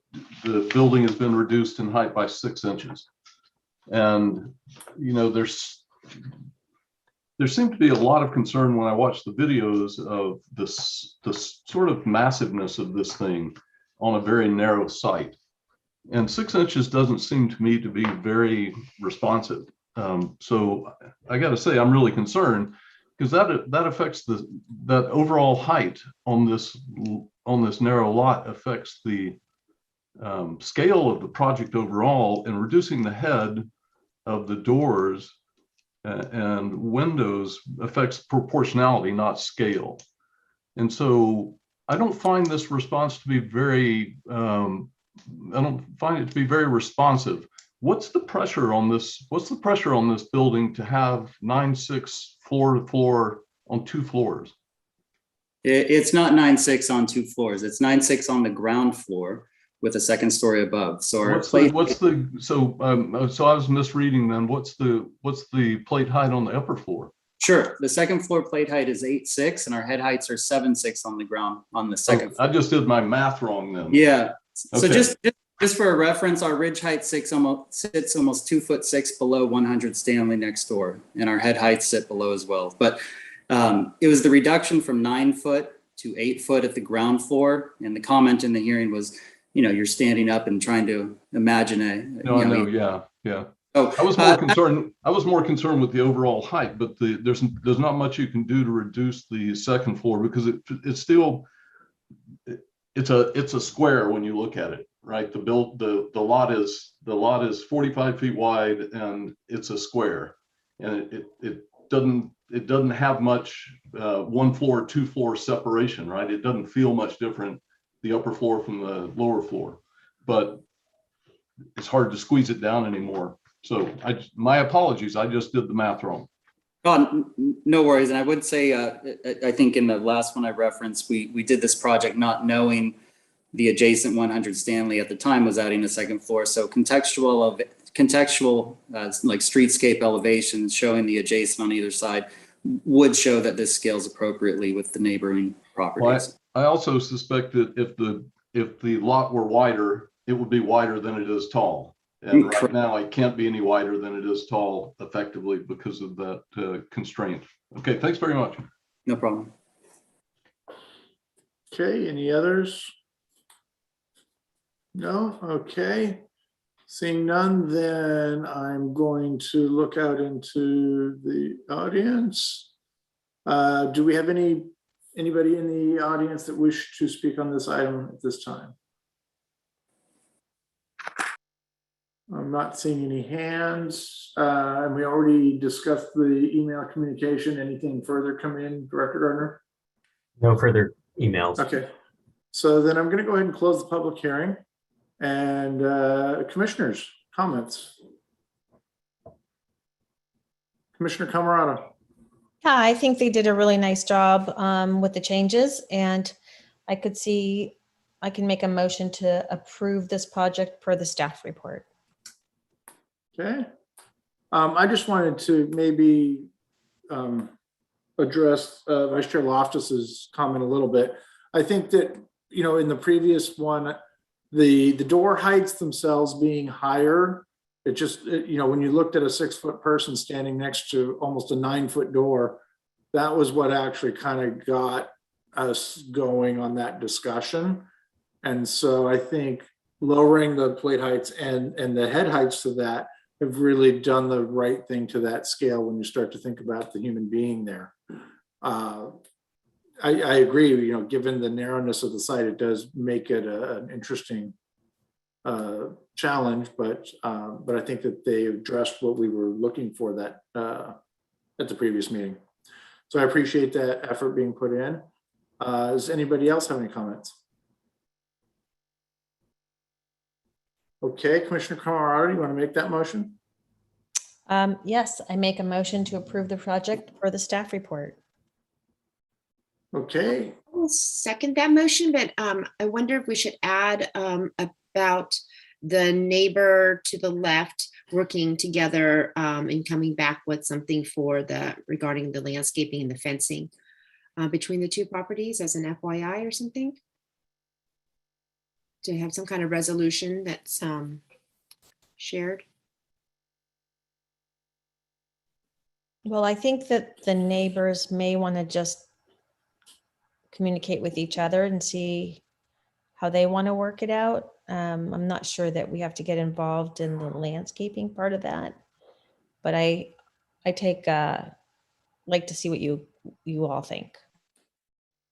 the building has been reduced in height by 6 inches. And, there seemed to be a lot of concern when I watched the videos of the sort of massiveness of this thing on a very narrow site. And 6 inches doesn't seem to me to be very responsive. So I got to say, I'm really concerned because that affects that overall height on this narrow lot affects the scale of the project overall, and reducing the head of the doors and windows affects proportionality, not scale. And so I don't find this response to be very, I don't find it to be very responsive. What's the pressure on this? What's the pressure on this building to have 9.6 floor to floor on 2 floors? It's not 9.6 on 2 floors. It's 9.6 on the ground floor with a second story above. So so I was misreading then. What's the plate height on the upper floor? Sure. The second floor plate height is 8.6 and our head heights are 7.6 on the ground on the second floor. I just did my math wrong then. Yeah. So Okay. just for a reference, our ridge height sits almost 2'6" below 100 Stanley next door, and our head heights sit below as well. But it was the reduction from 9 foot to 8 foot at the ground floor, and the comment in the hearing was, you're standing up and trying to imagine yeah. Oh, I was more concerned. I was more concerned with the overall height, but there's not much you can do to reduce the second floor because it's still it's a square when you look at it, right? The lot is 45 feet wide and it's a square, and it doesn't have much 1 floor, 2 floor separation, right? It doesn't feel much different, the upper floor from the lower floor, but it's hard to squeeze it down anymore. So my apologies, I just did the math wrong. Oh, no worries. And I would say, I think in the last one I referenced, we did this project not knowing the adjacent 100 Stanley at the time was adding a second floor. So contextual like streetscape elevations showing the adjacent on either side would show that this scales appropriately with the neighboring properties. Well, I also suspect that if the lot were wider, it would be wider than it is tall. And right now it can't be any wider than it is tall effectively because of that constraint. Okay, thanks very much. No problem. Okay, any others? No, okay. Seeing none, then I'm going to look out into the audience. Do we have anybody in the audience that wish to speak on this item at this time? I'm not seeing any hands, and we already discussed the email communication. Anything further come in, Director Gardner? No further emails. Okay, so then I'm going to go ahead and close the public hearing. And commissioners, comments? Commissioner Camerata. Yeah, I think they did a really nice job with the changes, and I can make a motion to approve this project per the staff report. Okay. I just wanted to maybe address Vice Chair Loftus's comment a little bit. I think that, you know, in the previous one, the door heights themselves being higher, it just, you know, when you looked at a 6-foot person standing next to almost a 9-foot door, that was what actually kind of got us going on that discussion. And so I think lowering the plate heights and the head heights to that have really done the right thing to that scale when you start to think about the human being there. I agree, you know, given the narrowness of the site, it does make it an interesting challenge, but I think that they addressed what we were looking for that at the previous meeting. So I appreciate that effort being put in. Does anybody else have any comments? Okay, Commissioner Camerata, you want to make that motion? Yes, I make a motion to approve the project per the staff report. Okay, I'll second that motion, but I wonder if we should add about the neighbor to the left working together and coming back with something for regarding the landscaping and the fencing between the two properties as an FYI or something. To have some kind of resolution that's shared. Well, I think that the neighbors may want to just communicate with each other and see how they want to work it out. I'm not sure that we have to get involved in the landscaping part of that, but I like to see what you all think.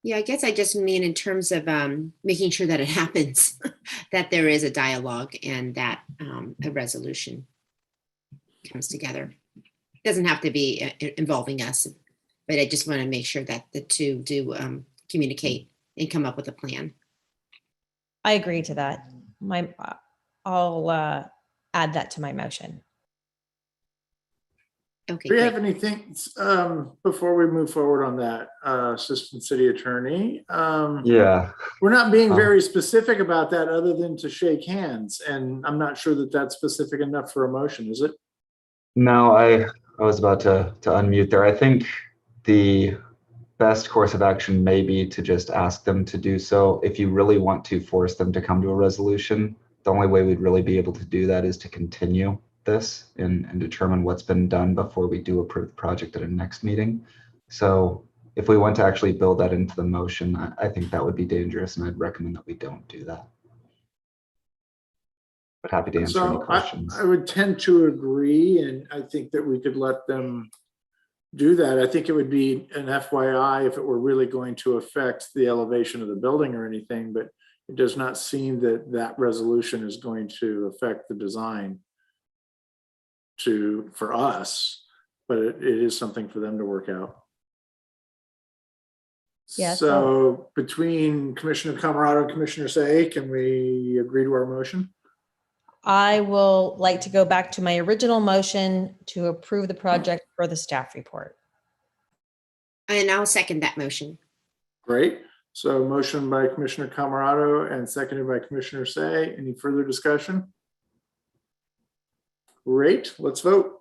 Yeah, I guess I just mean in terms of making sure that it happens, that there is a dialogue and that a resolution comes together. It doesn't have to be involving us, but I just want to make sure that the two do communicate and come up with a plan. I agree to that. I'll add that to my motion. Okay. do we Great. have anything before we move forward on that, Assistant City Attorney? Yeah. We're not being very specific about that other than to shake hands, and I'm not sure that that's specific enough for a motion, is it? No, I was about to unmute there. I think the best course of action may be to just ask them to do so. If you really want to force them to come to a resolution, the only way we'd really be able to do that is to continue this and determine what's been done before we do approve the project at a next meeting. So if we want to actually build that into the motion, I think that would be dangerous, and I'd recommend that we don't do that. But happy to answer any questions. I would tend to agree, and I think that we could let them do that. I think it would be an FYI if it were really going to affect the elevation of the building or anything, but it does not seem that that resolution is going to affect the design for us, but it is something for them to work out. Yeah, So between Commissioner Camerata and Commissioner Say, can we agree to our motion? I will like to go back to my original motion to approve the project for the staff report. And I'll second that motion. Great. So motion by Commissioner Camerata and seconded by Commissioner Say. Any further discussion? Great. Let's vote.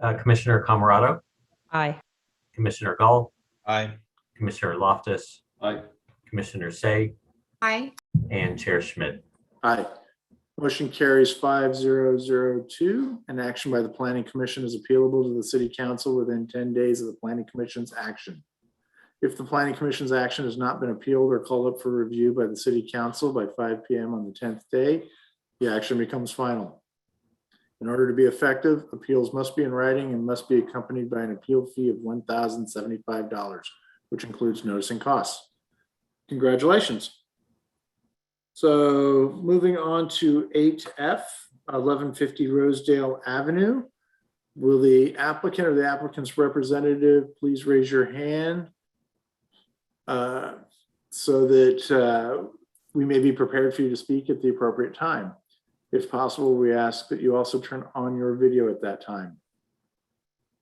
Commissioner Camerata, Aye. Commissioner Gall, Aye. Commissioner Loftus, Aye. Commissioner Say, Aye. and Chair Schmidt. Aye. Motion carries 5002. An action by the Planning Commission is appealable to the City Council within 10 days of the Planning Commission's action. If the Planning Commission's action has not been appealed or called up for review by the City Council by 5 p.m. on the 10th day, the action becomes final. In order to be effective, appeals must be in writing and must be accompanied by an appeal fee of $1,075, which includes notice and costs. Congratulations. So moving on to 8F, 1150 Rosedale Avenue. Will the applicant or the applicant's representative please raise your hand so that we may be prepared for you to speak at the appropriate time. If possible, we ask that you also turn on your video at that time.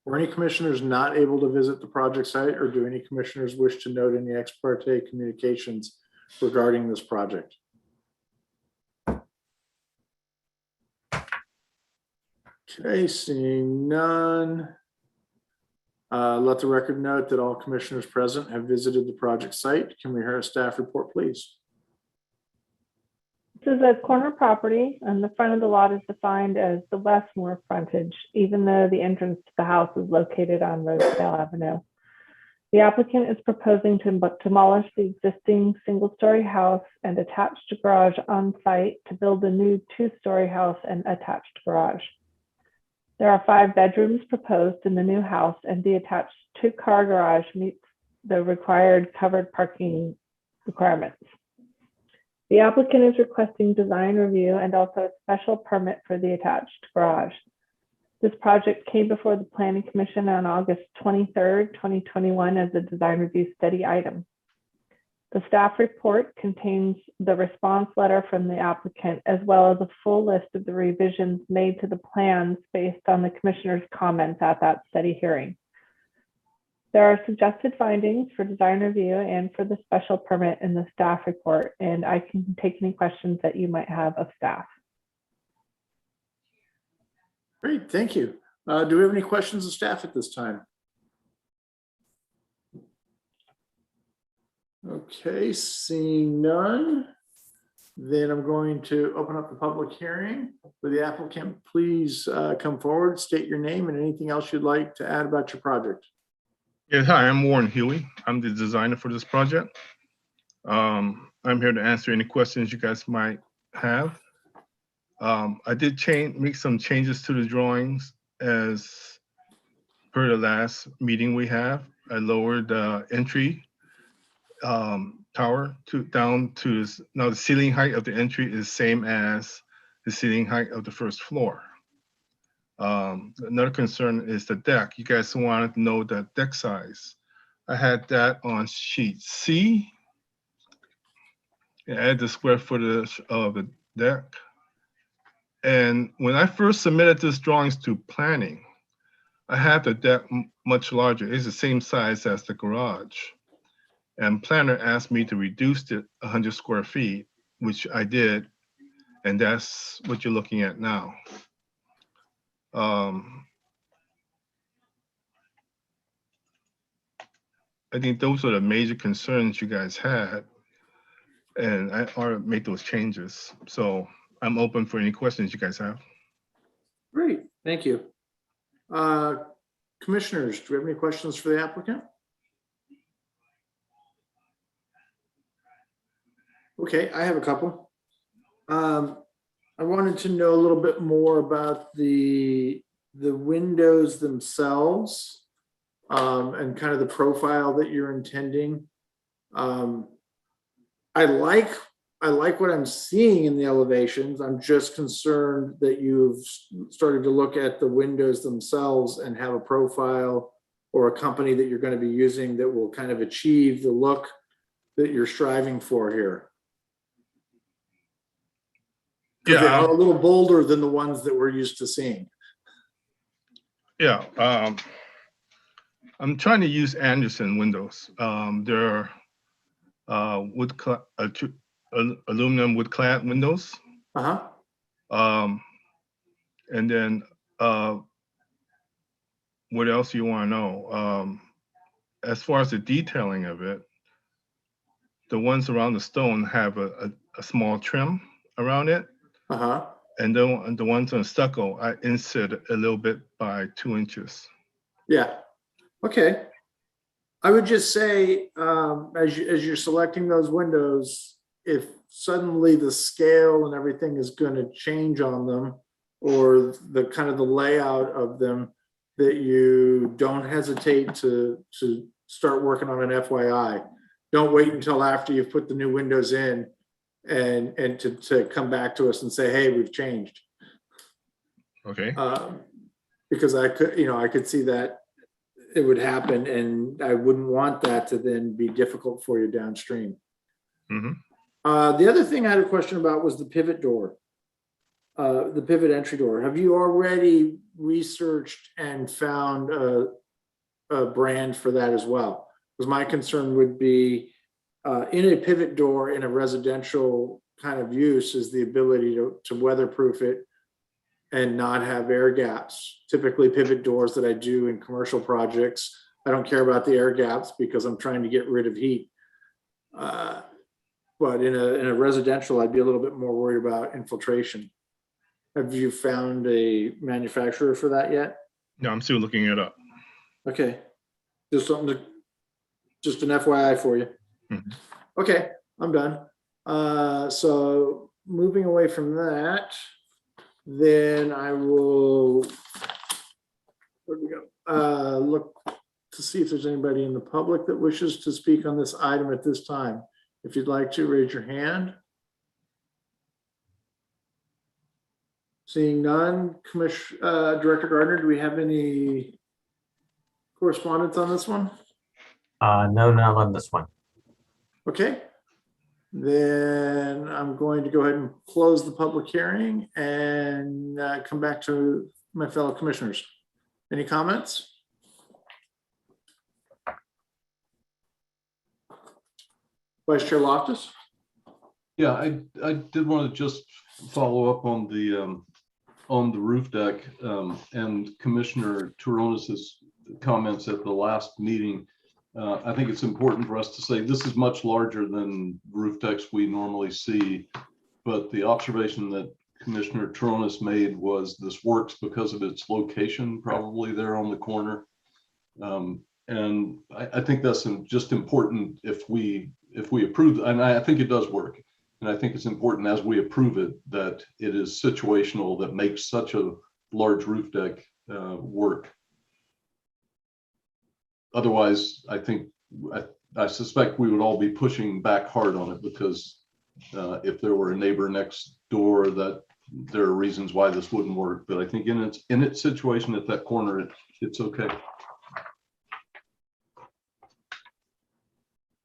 Were any commissioners not able to visit the project site, or do any commissioners wish to note any ex parte communications regarding this project? Okay, seeing none. Let the record note that all commissioners present have visited the project site. Can we hear a staff report, please? This is a corner property, and the front of the lot is defined as the Westmore frontage, even though the entrance to the house is located on Rosedale Avenue. The applicant is proposing to demolish the existing single-story house and attached garage on site to build a new two-story house and attached garage. There are 5 bedrooms proposed in the new house, and the attached 2-car garage meets the required covered parking requirements. The applicant is requesting design review and also a special permit for the attached garage. This project came before the Planning Commission on August 23rd, 2021 as a design review study item. The staff report contains the response letter from the applicant, as well as a full list of the revisions made to the plans based on the commissioner's comments at that study hearing. There are suggested findings for design review and for the special permit in the staff report, and I can take any questions that you might have of staff. Great, thank you. Do we have any questions of staff at this time? Okay, seeing none, then I'm going to open up the public hearing. Will the applicant please come forward, state your name and anything else you'd like to add about your project? Yes, hi, I'm Warren Huey. I'm the designer for this project. I'm here to answer any questions you guys might have. I did make some changes to the drawings as per the last meeting we have. I lowered the entry tower down to now the ceiling height of the entry is same as the ceiling height of the first floor. Another concern is the deck. You guys wanted to know the deck size. I had that on sheet C. I added the square footage of the deck. And when I first submitted this drawings to planning, I had the deck much larger. It's the same size as the garage. And planner asked me to reduce it 100 square feet, which I did. And that's what you're looking at now. I think those are the major concerns you guys had, and I already made those changes. So I'm open for any questions you guys have. Great, thank you. Commissioners, do we have any questions for the applicant? Okay, I have a couple. I wanted to know a little bit more about the windows themselves and kind of the profile that you're intending. I like what I'm seeing in the elevations. I'm just concerned that you've started to look at the windows themselves and have a profile or a company that you're going to be using that will kind of achieve the look that you're striving for here. Yeah, they are a little bolder than the ones that we're used to seeing. Yeah, I'm trying to use Anderson windows. They're aluminum wood clad windows. And then what else you want to know? As far as the detailing of it, the ones around the stone have a small trim around it. And then the ones on stucco, I insert a little bit by 2 inches. Yeah. Okay. I would just say, as you're selecting those windows, if suddenly the scale and everything is going to change on them, or the kind of the layout of them, that you don't hesitate to start working on an FYI. Don't wait until after you've put the new windows in and to come back to us and say, hey, we've changed. Okay. Because I could see that it would happen, and I wouldn't want that to then be difficult for you downstream. Mhm. The other thing I had a question about was the pivot door, the pivot entry door. Have you already researched and found a brand for that as well? Because my concern would be in a pivot door in a residential kind of use is the ability to weatherproof it and not have air gaps. Typically pivot doors that I do in commercial projects, I don't care about the air gaps because I'm trying to get rid of heat. But in a residential, I'd be a little bit more worried about infiltration. Have you found a manufacturer for that yet? No, I'm still looking it up. Okay, just something just an FYI for you. Mhm. Okay, I'm done. So moving away from that, then I will, where do we go? Look to see if there's anybody in the public that wishes to speak on this item at this time. If you'd like to, raise your hand. Seeing none, Director Gardner, do we have any correspondence on this one? No, not on this one. Okay. Then I'm going to go ahead and close the public hearing and come back to my fellow commissioners. Any comments? Vice Chair Loftus? Yeah, I did want to just follow up on the roof deck and Commissioner Turonis's comments at the last meeting. I think it's important for us to say this is much larger than roof decks we normally see, but the observation that Commissioner Turonis made was this works because of its location, probably there on the corner. And I think that's just important if we approve, and I think it does work. And I think it's important as we approve it that it is situational, that makes such a large roof deck work. Otherwise, I suspect we would all be pushing back hard on it, because if there were a neighbor next door, that there are reasons why this wouldn't work. But I think in its situation at that corner, it's okay.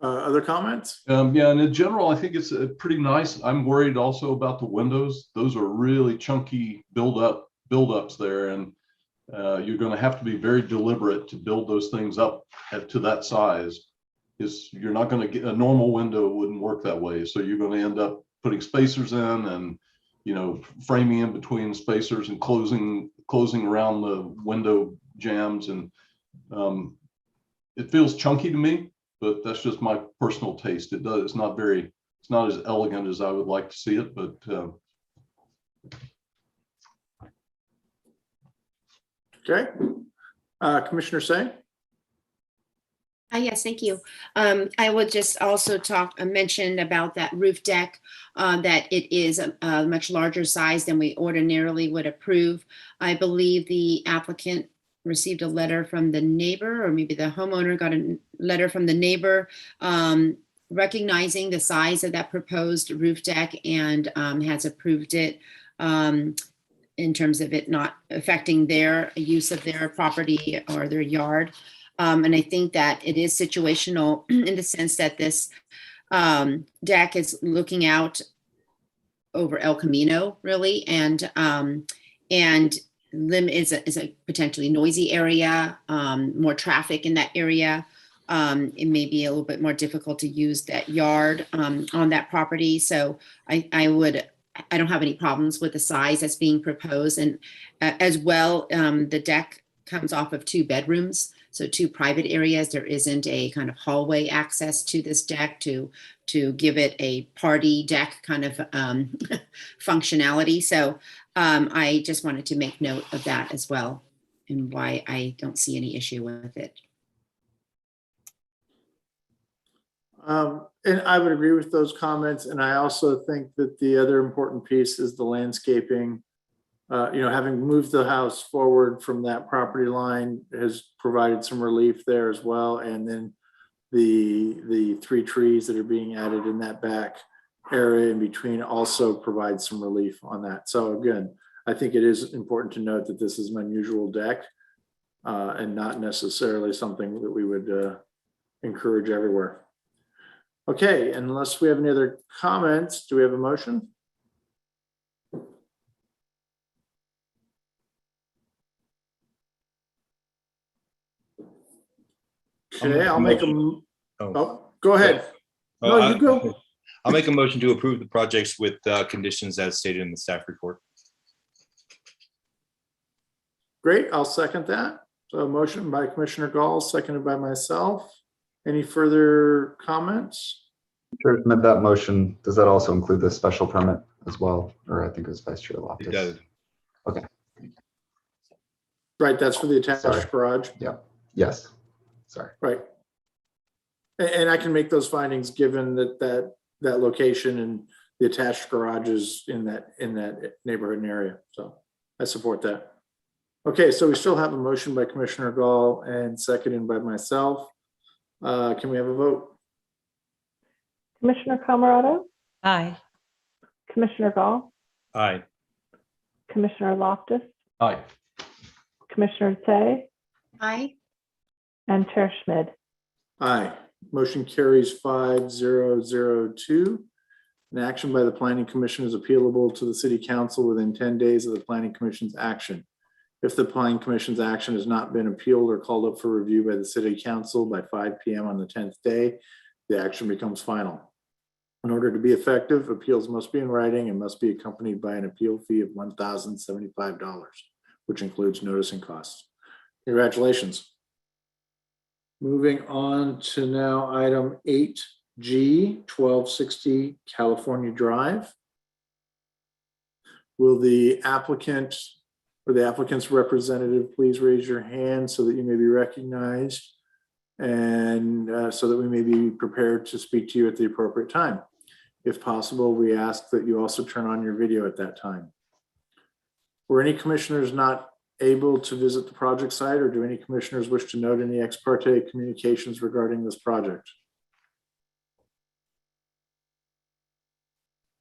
Other comments? Yeah, and in general, I think it's pretty nice. I'm worried also about the windows. Those are really chunky buildups there, and you're going to have to be very deliberate to build those things up to that size. You're not going to get a normal window wouldn't work that way. So you're going to end up putting spacers in, and framing in between spacers and closing around the window jambs, and it feels chunky to me. But that's just my personal taste. It's not as elegant as I would like to see it, but Okay. Commissioner Say? Yes, thank you. I would just also mention about that roof deck, that it is a much larger size than we ordinarily would approve. I believe the applicant received a letter from the neighbor, or maybe the homeowner got a letter from the neighbor recognizing the size of that proposed roof deck, and has approved it in terms of it not affecting their use of their property or their yard. And I think that it is situational in the sense that this deck is looking out over El Camino, really, and Lim is a potentially noisy area, more traffic in that area. It may be a little bit more difficult to use that yard on that property. So I don't have any problems with the size that's being proposed. And as well, the deck comes off of 2 bedrooms, so 2 private areas. There isn't a kind of hallway access to this deck to give it a party deck kind of functionality. So I just wanted to make note of that as well, and why I don't see any issue with it. And I would agree with those comments. And I also think that the other important piece is the landscaping. Having moved the house forward from that property line has provided some relief there as well. And then the 3 trees that are being added in that back area in between also provide some relief on that. So again, I think it is important to note that this is an unusual deck and not necessarily something that we would encourage everywhere. Okay, unless we have any other comments, do we have a motion? Okay, I'll make a, go ahead. No, you go. I'll make a motion to approve the projects with conditions as stated in the staff report. Great, I'll second that. So a motion by Commissioner Gall, seconded by myself. Any further comments? Chair Schmidt, that motion, does that also include the special permit as well? Or I think it was Vice Chair Loftus. It does. Okay. Right, that's for the attached garage. Yeah. Yes. Sorry. Right. And I can make those findings given that location and the attached garages in that neighborhood and area. So I support that. Okay, so we still have a motion by Commissioner Gall and seconded by myself. Can we have a vote? Commissioner Camerado, Aye. Commissioner Gall, Aye. Commissioner Loftus, Aye. Commissioner Tay, Aye. and Chair Schmidt. Aye. Motion carries 5002. An action by the Planning Commission is appealable to the City Council within 10 days of the Planning Commission's action. If the Planning Commission's action has not been appealed or called up for review by the City Council by 5 p.m. on the 10th day, the action becomes final. In order to be effective, appeals must be in writing and must be accompanied by an appeal fee of $1,075, which includes notice and costs. Congratulations. Moving on to now item 8G, 1260 California Drive. Will the applicant or the applicant's representative please raise your hand so that you may be recognized and so that we may be prepared to speak to you at the appropriate time. If possible, we ask that you also turn on your video at that time. Were any commissioners not able to visit the project site, or do any commissioners wish to note any ex parte communications regarding this project?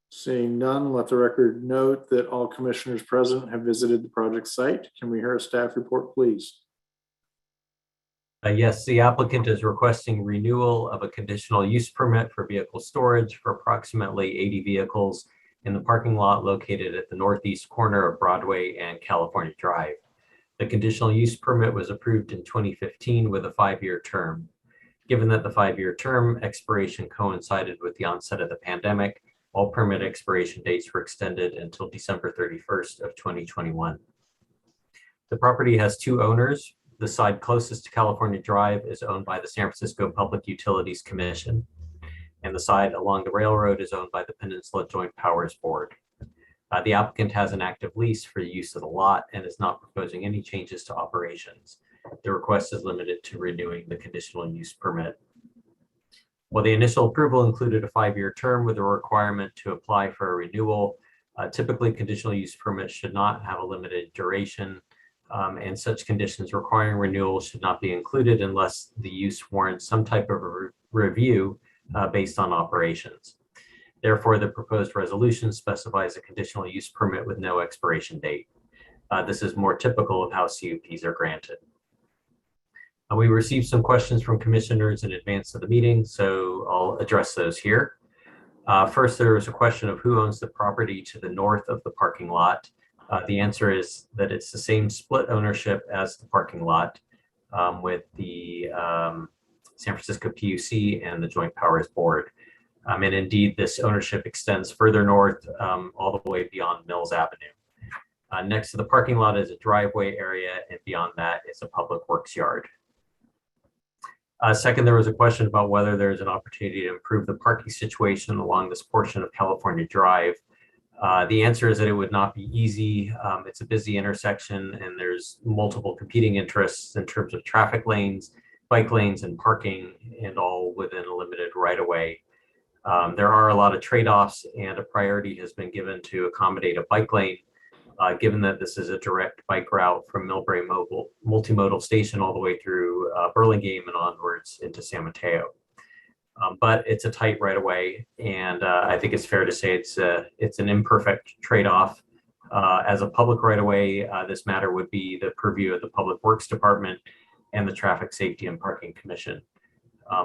Seeing none, let the record note that all commissioners present have visited the project site. Can we hear a staff report, please? Yes, the applicant is requesting renewal of a conditional use permit for vehicle storage for approximately 80 vehicles in the parking lot located at the northeast corner of Broadway and California Drive. The conditional use permit was approved in 2015 with a 5-year term. Given that the 5-year term expiration coincided with the onset of the pandemic, all permit expiration dates were extended until December 31st of 2021. The property has 2 owners. The side closest to California Drive is owned by the San Francisco Public Utilities Commission, and the side along the railroad is owned by the Peninsula Joint Powers Board. The applicant has an active lease for the use of the lot and is not proposing any changes to operations. The request is limited to renewing the conditional use permit. While the initial approval included a 5-year term with a requirement to apply for a renewal, typically conditional use permits should not have a limited duration, and such conditions requiring renewal should not be included unless the use warrants some type of review based on operations. Therefore, the proposed resolution specifies a conditional use permit with no expiration date. This is more typical of how CUPs are granted. We received some questions from commissioners in advance of the meeting, so I'll address those here. First, there was a question of who owns the property to the north of the parking lot. The answer is that it's the same split ownership as the parking lot with the San Francisco PUC and the Joint Powers Board. And indeed, this ownership extends further north all the way beyond Mills Avenue. Next to the parking lot is a driveway area, and beyond that is a public works yard. Second, there was a question about whether there's an opportunity to improve the parking situation along this portion of California Drive. The answer is that it would not be easy. It's a busy intersection and there's multiple competing interests in terms of traffic lanes bike lanes and parking, and all within a limited right of way. There are a lot of trade-offs, and a priority has been given to accommodate a bike lane, given that this is a direct bike route from Millbrae Multimodal Station all the way through Burlingame and onwards into San Mateo. But it's a tight right of way, and I think it's fair to say it's an imperfect trade-off. As a public right of way, this matter would be the purview of the Public Works Department and the Traffic Safety and Parking Commission.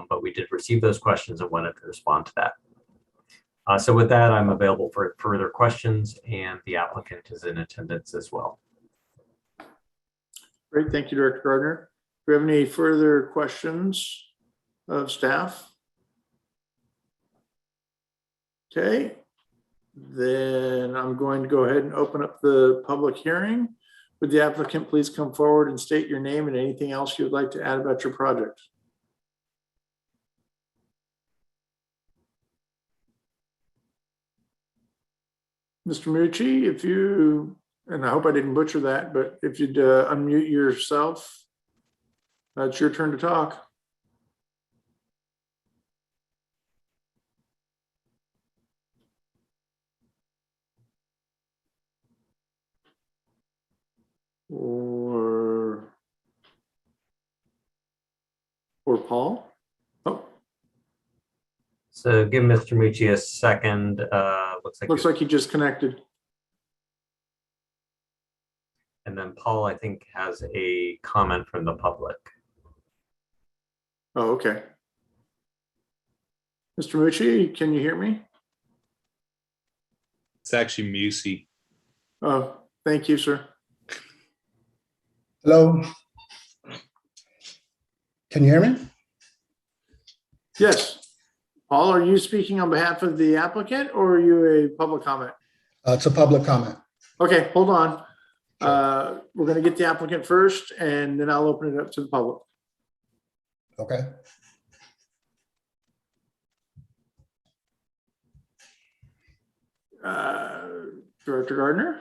But we did receive those questions and wanted to respond to that. So with that, I'm available for further questions, and the applicant is in attendance as well. Great, thank you, Director Gardner. Do we have any further questions of staff? Okay, then I'm going to go ahead and open up the public hearing. Would the applicant please come forward and state your name and anything else you would like to add about your project? Mr. Mucci, if you, and I hope I didn't butcher that, but if you'd unmute yourself, it's your turn to talk. Or Paul? Oh, So give Mr. Mucci a second. looks like he just connected. And then Paul, I think, has a comment from the public. Oh, okay. Mr. Mucci, can you hear me? It's actually Musey. Oh, thank you, sir. Hello. Can you hear me? Yes. Paul, are you speaking on behalf of the applicant or are you a public comment? It's a public comment. Okay, hold on. We're going to get the applicant first and then I'll open it up to the public. Okay. Director Gardner?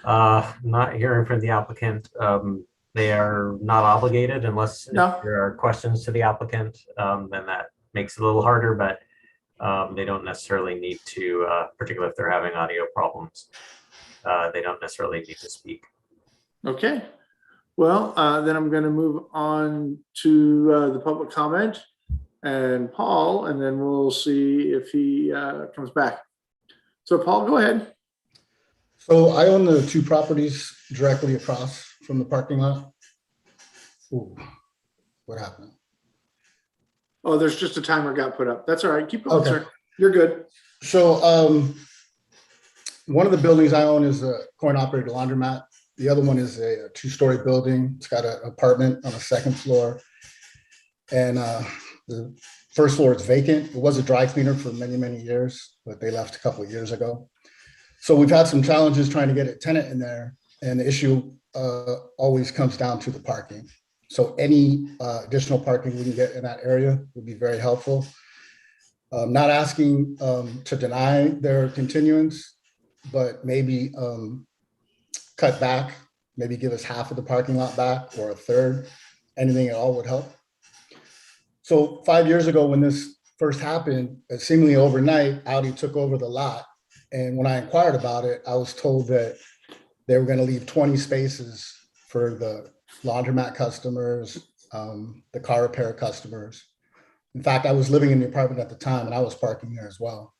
Not hearing from the applicant. They are not obligated unless No. there are questions to the applicant. Then that makes it a little harder, but they don't necessarily need to, particularly if they're having audio problems, they don't necessarily need to speak. Okay. Well, then I'm going to move on to the public comment and Paul, and then we'll see if he comes back. So Paul, go ahead. So I own the two properties directly across from the parking lot. Ooh, what happened? Oh, there's just a timer got put up. That's all right. Keep going, Okay. sir. You're good. So one of the buildings I own is a coin-operated laundromat. The other one is a two-story building. It's got an apartment on the second floor. And the first floor is vacant. It was a dry cleaner for many, many years, but they left a couple of years ago. So we've had some challenges trying to get a tenant in there. And the issue always comes down to the parking. So any additional parking we can get in that area would be very helpful. Not asking to deny their continuance, but maybe cut back, maybe give us half of the parking lot back or a third. Anything at all would help. So 5 years ago, when this first happened, seemingly overnight, Audi took over the lot. And when I inquired about it, I was told that they were going to leave 20 spaces for the laundromat customers, the car repair customers. In fact, I was living in the apartment at the time and I was parking there as well.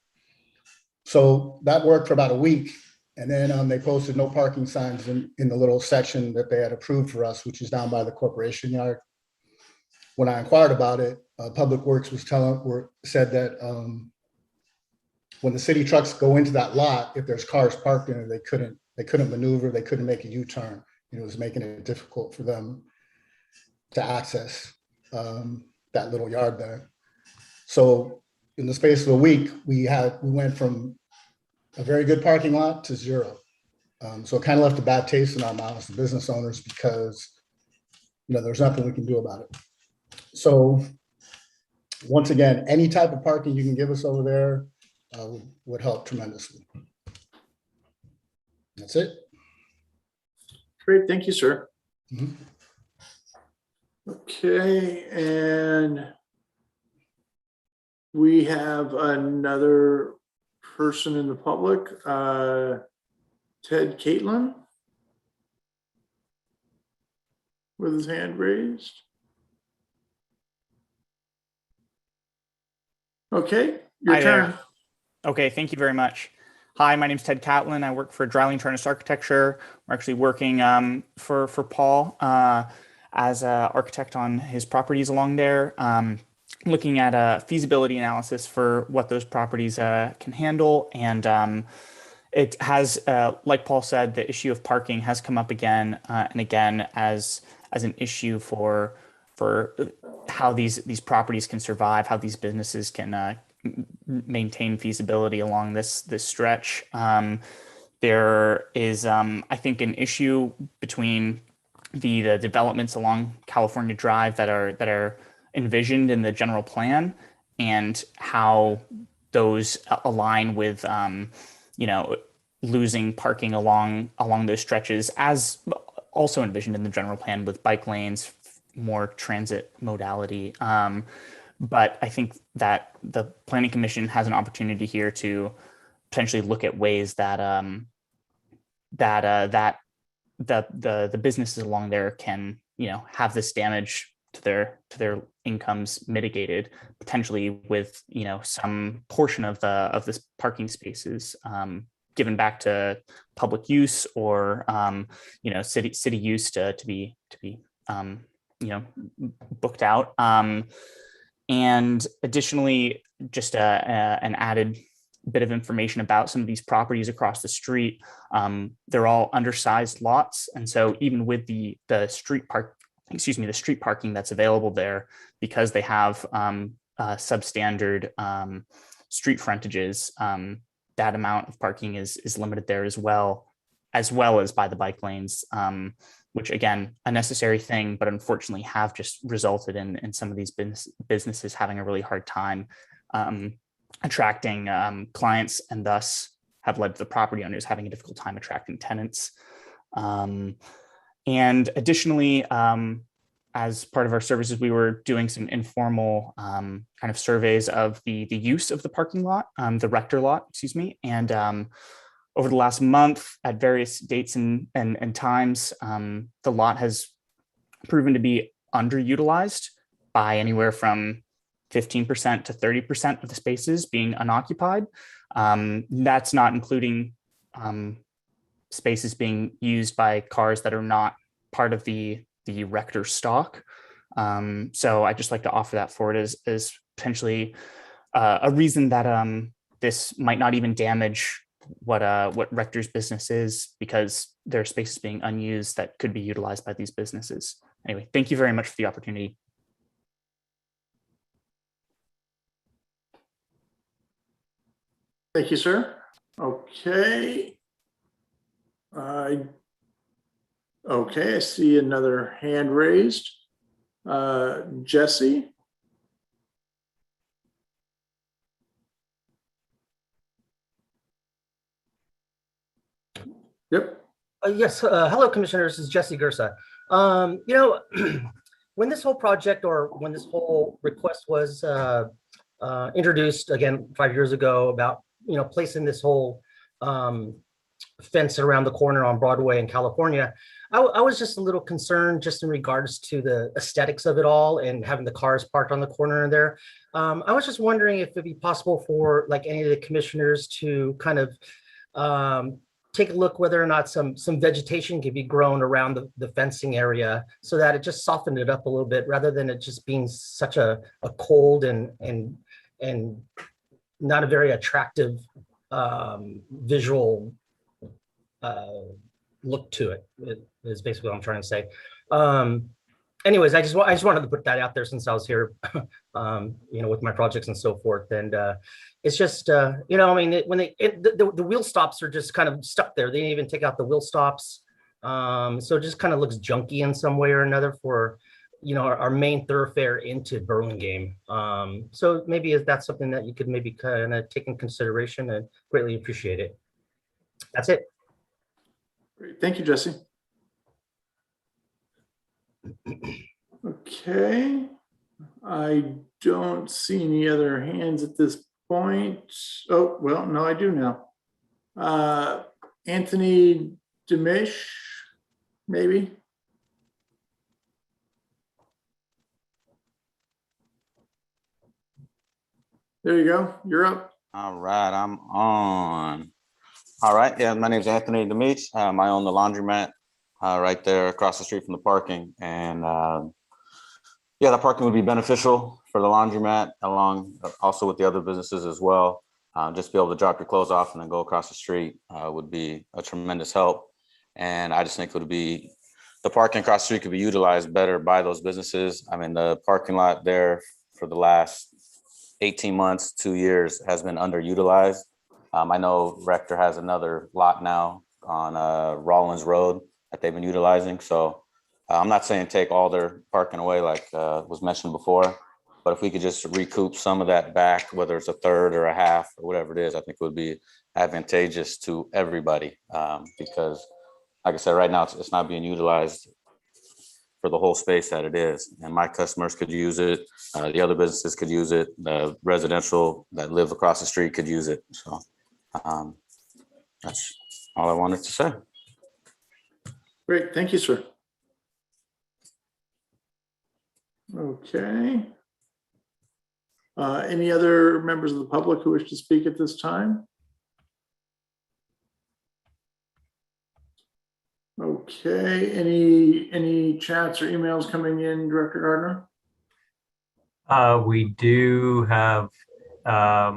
So that worked for about a week. And then they posted no parking signs in the little section that they had approved for us, which is down by the corporation yard. When I inquired about it, Public Works said that when the city trucks go into that lot, if there's cars parked in it, they couldn't maneuver, they couldn't make a U-turn. It was making it difficult for them to access that little yard there. So in the space of a week, we went from a very good parking lot to zero. So it kind of left a bad taste in our mouths, the business owners, because there's nothing we can do about it. So once again, any type of parking you can give us over there would help tremendously. That's it. Great, thank you, sir. Mm-hmm. Okay, and we have another person in the public, Ted Caitlin, with his hand raised. Okay, your Hi turn. there. Okay, thank you very much. Hi, my name is Ted Catlin. I work for Dryling Turnus Architecture. We're actually working for Paul as an architect on his properties along there, looking at a feasibility analysis for what those properties can handle. And it has, like Paul said, the issue of parking has come up again and again as an issue for how these properties can survive, how these businesses can maintain feasibility along this stretch. There is, I think, an issue between the developments along California Drive that are envisioned in the general plan and how those align with losing parking along those stretches, as also envisioned in the general plan with bike lanes, more transit modality. But I think that the Planning Commission has an opportunity here to potentially look at ways that the businesses along there can have this damage to their incomes mitigated, potentially with some portion of this parking spaces given back to public use or city use to be booked out. And additionally, just an added bit of information about some of these properties across the street. They're all undersized lots, and so even with the street parking that's available there, because they have substandard street frontages, that amount of parking is limited there as well as by the bike lanes. Which again, a necessary thing, but unfortunately have just resulted in some of these businesses having a really hard time attracting clients, and thus have led to the property owners having a difficult time attracting tenants. And additionally, as part of our services, we were doing some informal kind of surveys of the use of the parking lot, the Rector lot, excuse me, and over the last month, at various dates and times, the lot has proven to be underutilized by anywhere from 15% to 30% of the spaces being unoccupied. That's not including spaces being used by cars that are not part of the Rector stock. So I'd just like to offer that forward as potentially a reason that this might not even damage what Rector's business is, because there are spaces being unused that could be utilized by these businesses. Anyway, thank you very much for the opportunity. Thank you, sir. Okay. Okay, I see another hand raised. Jesse. Yep. Yes. Hello, commissioners. This is Jesse Gersa. When this whole project, or when this whole request was introduced again 5 years ago about placing this whole fence around the corner on Broadway in California, I was just a little concerned just in regards to the aesthetics of it all and having the cars parked on the corner there. I was just wondering if it'd be possible for like any of the commissioners to kind of take a look whether or not some vegetation could be grown around the fencing area, so that it just softened it up a little bit, rather than it just being such a cold and not a very attractive visual look to it, is basically what I'm trying to say. Anyways, I just wanted to put that out there since I was here, with my projects and so forth. And it's just, I mean, when the wheel stops are just kind of stuck there. They didn't even take out the wheel stops. So it just kind of looks junky in some way or another for, our main thoroughfare into Burlingame. So maybe if that's something that you could maybe kind of take in consideration, and greatly appreciate it. That's it. Great. Thank you, Jesse. Okay. Okay. I don't see any other hands at this point. Oh, well, no, I do now. Anthony Demish, maybe? There you go. You're up. All right, I'm on. All right, yeah, my name's Anthony Demeets. I own the laundromat right there across the street from the parking. And yeah, the parking would be beneficial for the laundromat along also with the other businesses as well. Just be able to drop your clothes off and then go across the street would be a tremendous help. And I just think it would be, the parking across the street could be utilized better by those businesses. I mean, the parking lot there for the last 18 months, 2 years has been underutilized. I know Rector has another lot now on Rollins Road that they've been utilizing. So I'm not saying take all their parking away like was mentioned before, but if we could just recoup some of that back, whether it's a third or a half or whatever it is, I think it would be advantageous to everybody because like I said, right now it's not being utilized for the whole space that it is. And my customers could use it. The other businesses could use it. The residential that live across the street could use it. So that's all I wanted to say. Great. Thank you, sir. Okay. Any other members of the public who wish to speak at this time? Okay, any chats or emails coming in, Director Gardner? We do have a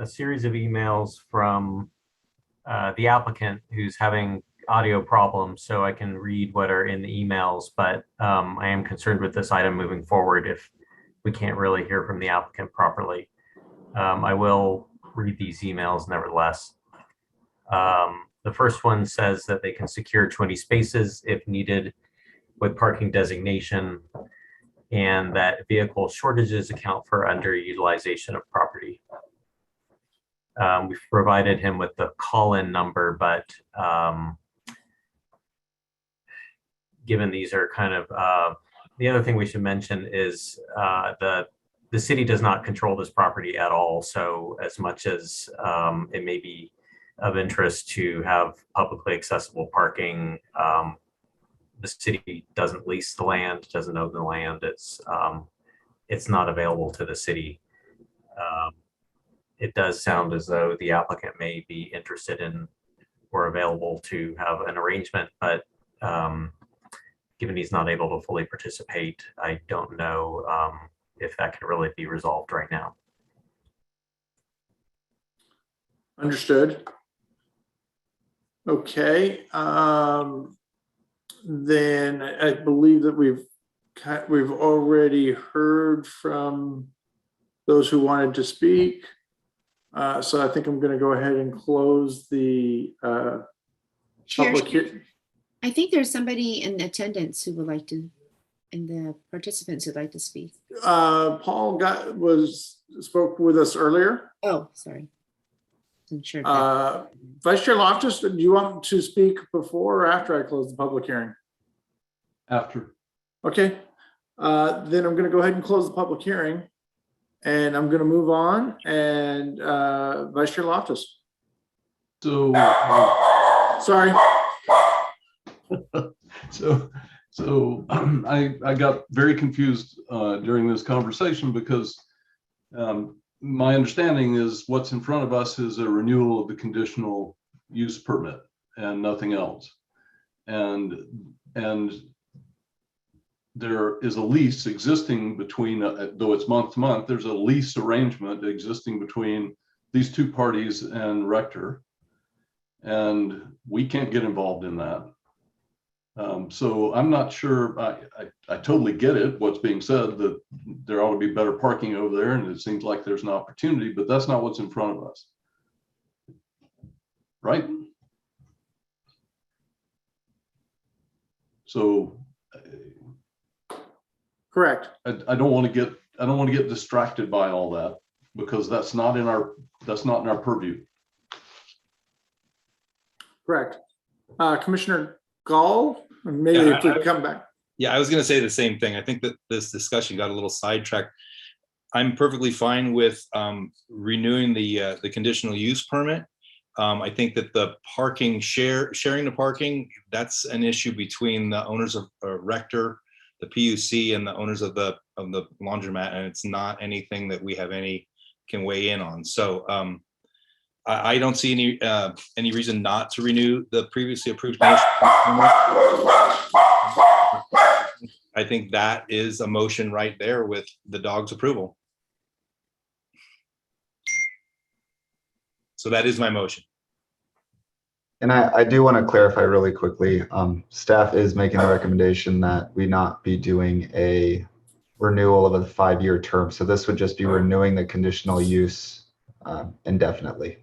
series of emails from the applicant who's having audio problems, so I can read what are in the emails, but I am concerned with this item moving forward if we can't really hear from the applicant properly. I will read these emails nevertheless. The first one says that they can secure 20 spaces if needed with parking designation, and that vehicle shortages account for underutilization of property. We've provided him with the call-in number, but given these are kind of, the other thing we should mention is the city does not control this property at all. So as much as it may be of interest to have publicly accessible parking, the city doesn't lease the land, doesn't own the land. It's not available to the city. It does sound as though the applicant may be interested in or available to have an arrangement, but given he's not able to fully participate, I don't know if that can really be resolved right now. Understood. Okay. Then I believe that we've already heard from those who wanted to speak. So I think I'm going to go ahead and close the public. I think there's somebody in attendance who would like to, and the participants who'd like to speak. Paul spoke with us earlier. Oh, sorry. Sure. Vice Chair Loftus, do you want to speak before or after I close the public hearing? After. Okay. Then I'm going to go ahead and close the public hearing, and I'm going to move on. And Vice Chair Loftus. So sorry. So I got very confused during this conversation because my understanding is what's in front of us is a renewal of the conditional use permit and nothing else. And there is a lease existing between, though it's month to month, there's a lease arrangement existing between these two parties and Rector. And we can't get involved in that. So I'm not sure, I totally get it, what's being said, that there ought to be better parking over there, and it seems like there's an opportunity, but that's not what's in front of us. Right? So correct. I don't want to get distracted by all that, because that's not in our purview. Correct. Commissioner Gall, maybe if we come back. Yeah, I was going to say the same thing. I think that this discussion got a little sidetracked. I'm perfectly fine with renewing the conditional use permit. I think that the parking sharing the parking, that's an issue between the owners of Rector, the PUC, and the owners of the laundromat, and it's not anything that we have can weigh in on. So I don't see any reason not to renew the previously approved motion. I think that is a motion right there with the dog's approval. So that is my motion. And I do want to clarify really quickly, staff is making a recommendation that we not be doing a renewal of a 5-year term. So this would just be renewing the conditional use indefinitely,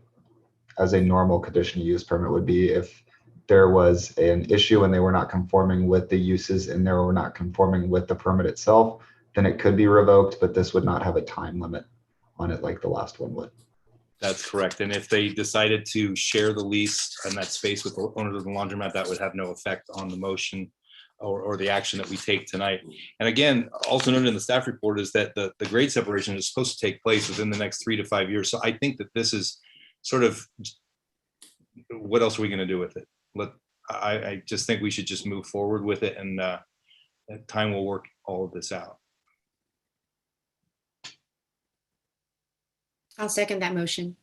as a normal conditional use permit would be. If there was an issue and they were not conforming with the uses and they were not conforming with the permit itself, then it could be revoked, but this would not have a time limit on it like the last one would. That's correct. And if they decided to share the lease and that space with the owners of the laundromat, that would have no effect on the motion or the action that we take tonight. And again, also noted in the staff report is that the grade separation is supposed to take place within the next 3 to 5 years. So I think that this is sort of, what else are we going to do with it? I just think we should just move forward with it, and time will work all of this out. I'll second that motion.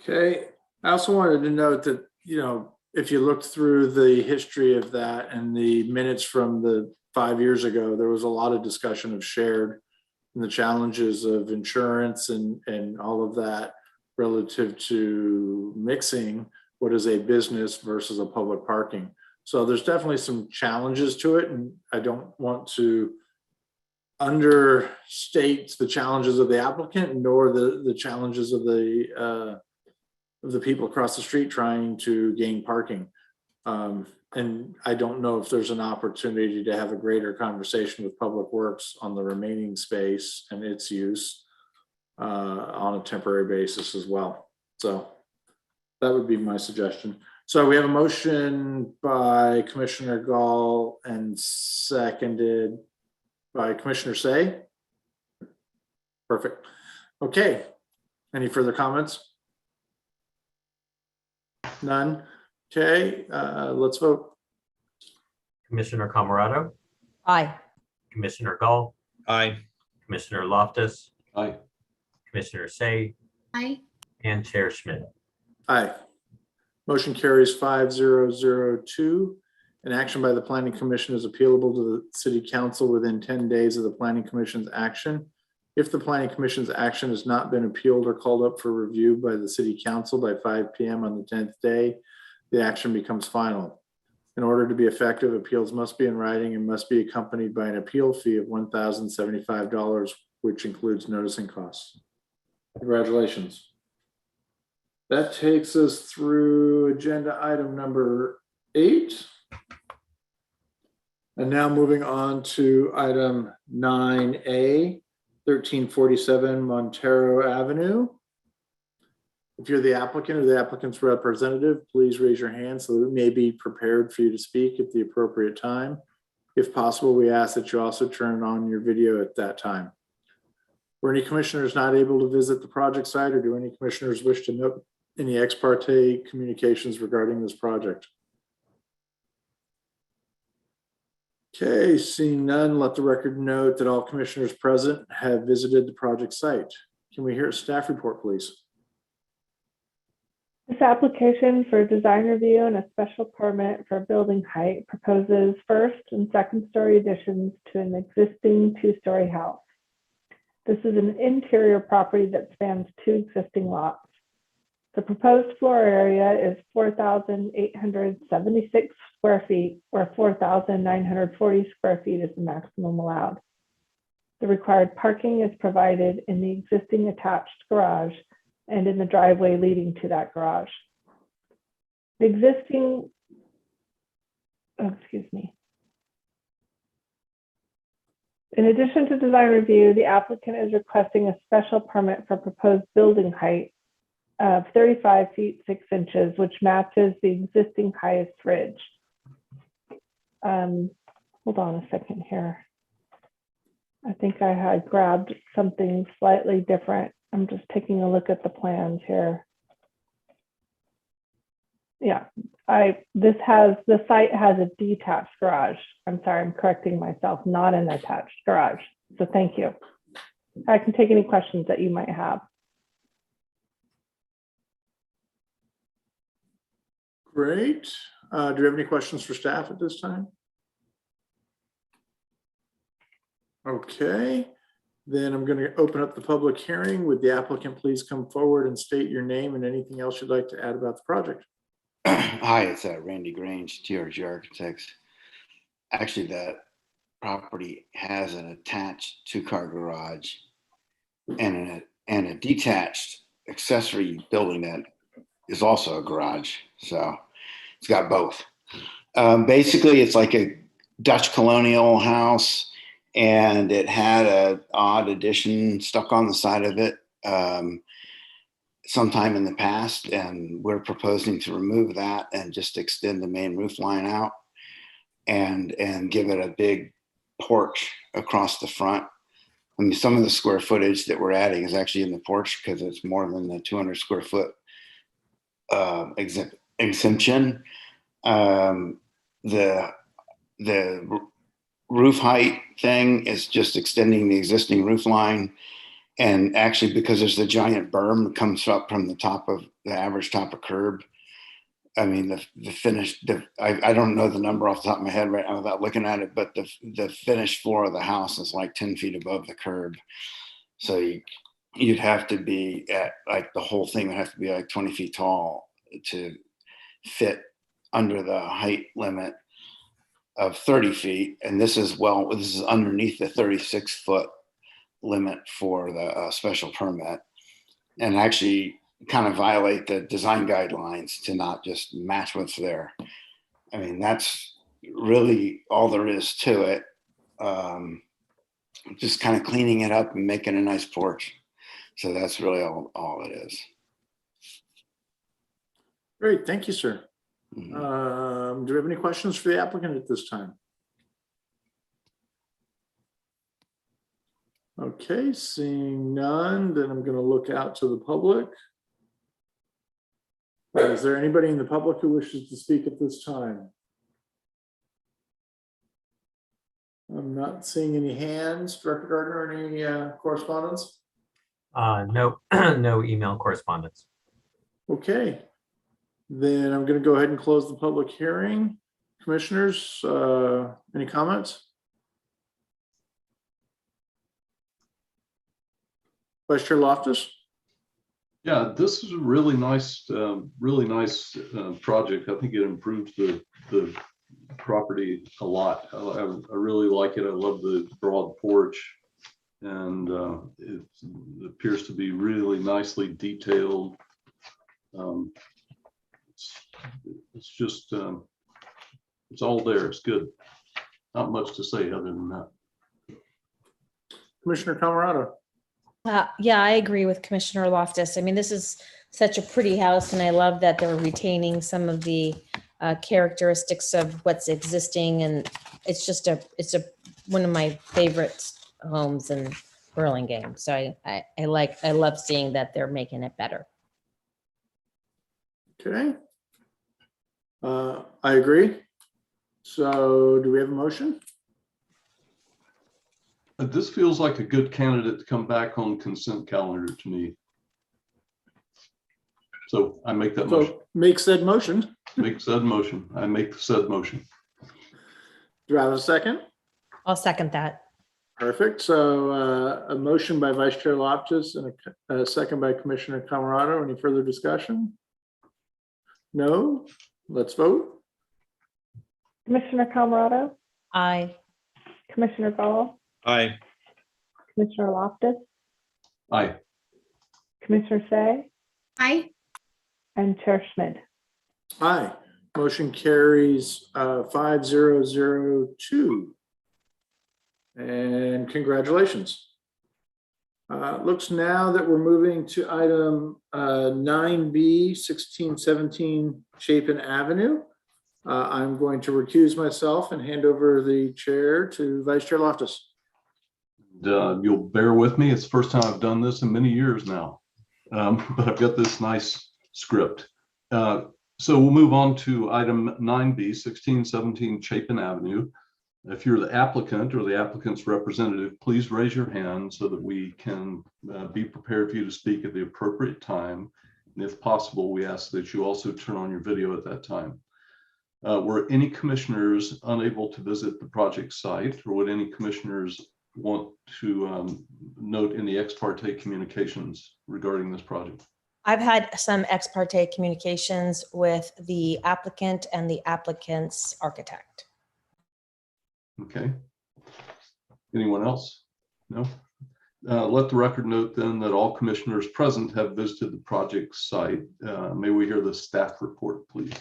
Okay, I also wanted to note that, you know, if you looked through the history of that and the minutes from the 5 years ago, there was a lot of discussion of shared and the challenges of insurance and all of that relative to mixing what is a business versus a public parking. So there's definitely some challenges to it, and I don't want to understate the challenges of the applicant nor the challenges of the people across the street trying to gain parking. And I don't know if there's an opportunity to have a greater conversation with Public Works on the remaining space and its use on a temporary basis as well. So that would be my suggestion. So we have a motion by Commissioner Gall and seconded by Commissioner Say. Perfect. Okay. Any further comments? None. Okay, let's vote. Commissioner Camerado, Aye. Commissioner Gall, Aye. Commissioner Loftus, Aye. Commissioner Say, Aye. and Chair Schmidt. Aye. Motion carries 5002. An action by the Planning Commission is appealable to the City Council within 10 days of the Planning Commission's action. If the Planning Commission's action has not been appealed or called up for review by the City Council by 5 p.m. on the 10th day, the action becomes final. In order to be effective, appeals must be in writing and must be accompanied by an appeal fee of $1,075, which includes noticing costs. Congratulations. That takes us through agenda item number 8. And now moving on to item 9A, 1347 Montero Avenue. If you're the applicant or the applicant's representative, please raise your hand so that it may be prepared for you to speak at the appropriate time. If possible, we ask that you also turn on your video at that time. Were any commissioners not able to visit the project site, or do any commissioners wish to note any ex parte communications regarding this project? Okay, seeing none, let the record note that all commissioners present have visited the project site. Can we hear a staff report, please? This application for design review and a special permit for building height proposes first and second story additions to an existing 2-story house. This is an interior property that spans 2 existing lots. The proposed floor area is 4,876 square feet, where 4,940 square feet is the maximum allowed. The required parking is provided in the existing attached garage and in the driveway leading to that garage. The existing, In addition to design review, the applicant is requesting a special permit for proposed building height of 35 feet 6 inches, which matches the existing highest ridge. Hold on a second here. I think I had grabbed something slightly different. I'm just taking a look at the plans here. Yeah, the site has a detached garage. I'm sorry, I'm correcting myself, not an attached garage. So thank you. I can take any questions that you might have. Great. Do you have any questions for staff at this time? Okay, then I'm going to open up the public hearing. Would the applicant please come forward and state your name and anything else you'd like to add about the project? Hi, it's Randy Grange, TRG Architects. Actually, that property has an attached two-car garage and a detached accessory building that is also a garage. So it's got both. Basically, it's like a Dutch colonial house, and it had an odd addition stuck on the side of it sometime in the past, and we're proposing to remove that and just extend the main roof line out and give it a big porch across the front. I mean, some of the square footage that we're adding is actually in the porch because it's more than the 200 square foot exemption. The roof height thing is just extending the existing roof line. And actually, because there's the giant berm that comes up from the top of the average top of curb, I mean, the finished, I don't know the number off the top of my head right now without looking at it, but the finished floor of the house is like 10 feet above the curb. So you'd have to be at, like, the whole thing would have to be like 20 feet tall to fit under the height limit of 30 feet. And this is underneath the 36-foot limit for the special permit, and actually kind of violate the design guidelines to not just match what's there. I mean, that's really all there is to it. Just kind of cleaning it up and making a nice porch. So that's really all it is. Great, thank you, sir. Do you have any questions for the applicant at this time? Okay, seeing none, then I'm going to look out to the public. Is there anybody in the public who wishes to speak at this time? I'm not seeing any hands. Director Gardner, any correspondence? No, no email correspondence. Okay, then I'm going to go ahead and close the public hearing. Commissioners, any comments? Vice Chair Loftus? Yeah, this is a really nice project. I think it improves the property a lot. I really like it. I love the broad porch, and it appears to be really nicely detailed. It's just it's all there. It's good. Not much to say other than that. Commissioner Camerado? Yeah, I agree with Commissioner Loftus. I mean, this is such a pretty house, and I love that they're retaining some of the characteristics of what's existing, and it's just one of my favorite homes in Burlingame. So I love seeing that they're making it better. Okay. I agree. So do we have a motion? This feels like a good candidate to come back on consent calendar to me. So I make that motion. Make said motion. Make said motion. I make said motion. Do I have a second? I'll second that. Perfect. So a motion by Vice Chair Loftus and a second by Commissioner Camerado. Any further discussion? No? Let's vote. Commissioner Camerado? Aye. Commissioner Gall? Aye. Commissioner Loftus? Aye. Commissioner Say? Aye. And Chair Schmidt? Aye. Motion carries 5002. And congratulations. Looks now that we're moving to item 9B, 1617 Chapin Avenue. I'm going to recuse myself and hand over the chair to Vice Chair Loftus. You'll bear with me. It's the first time I've done this in many years now, but I've got this nice script. So we'll move on to item 9B, 1617 Chapin Avenue. If you're the applicant or the applicant's representative, please raise your hand so that we can be prepared for you to speak at the appropriate time. And if possible, we ask that you also turn on your video at that time. Were any commissioners unable to visit the project site, or would any commissioners want to note any ex parte communications regarding this project? I've had some ex parte communications with the applicant and the applicant's architect. Okay. Anyone else? No? Let the record note then that all commissioners present have visited the project site. May we hear the staff report, please?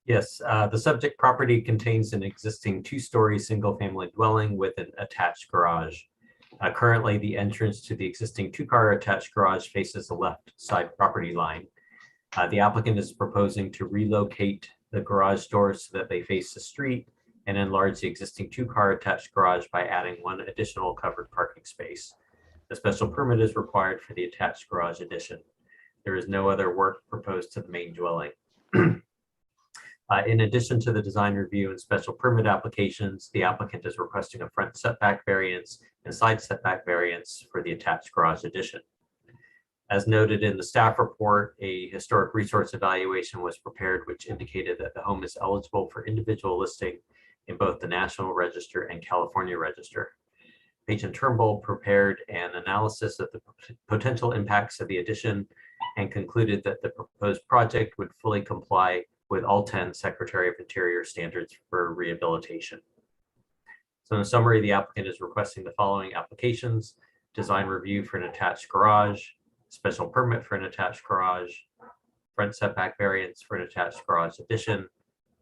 Yes, the subject property contains an existing two-story single-family dwelling with an attached garage. Currently, the entrance to the existing two-car attached garage faces the left side property line. The applicant is proposing to relocate the garage doors so that they face the street and enlarge the existing two-car attached garage by adding one additional covered parking space. A special permit is required for the attached garage addition. There is no other work proposed to the main dwelling. In addition to the design review and special permit applications, the applicant is requesting a front setback variance and side setback variance for the attached garage addition. As noted in the staff report, a historic resource evaluation was prepared, which indicated that the home is eligible for individual listing in both the National Register and California Register. Page and Turnbull prepared an analysis of the potential impacts of the addition and concluded that the proposed project would fully comply with all 10 Secretary of Interior standards for rehabilitation. So in summary, the applicant is requesting the following applications: design review for an attached garage, special permit for an attached garage, front setback variance for an attached garage addition,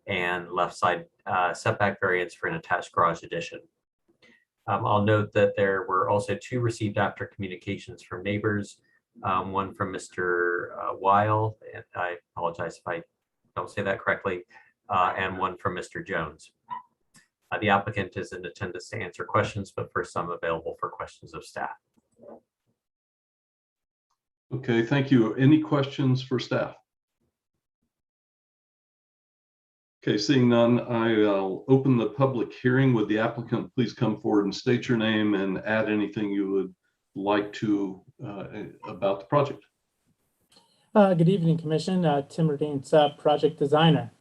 and left side setback variance for an attached garage addition. I'll note that there were also 2 received after communications from neighbors, one from Mr. Weil, and I apologize if I don't say that correctly, and one from Mr. Jones. The applicant is in attendance to answer questions, but first I'm available for questions of staff. Okay, thank you. Any questions for staff? Okay, seeing none, I'll open the public hearing. Would the applicant please come forward and state your name and add anything you would like to about the project? Good evening, Commission. Tim Radain's project designer.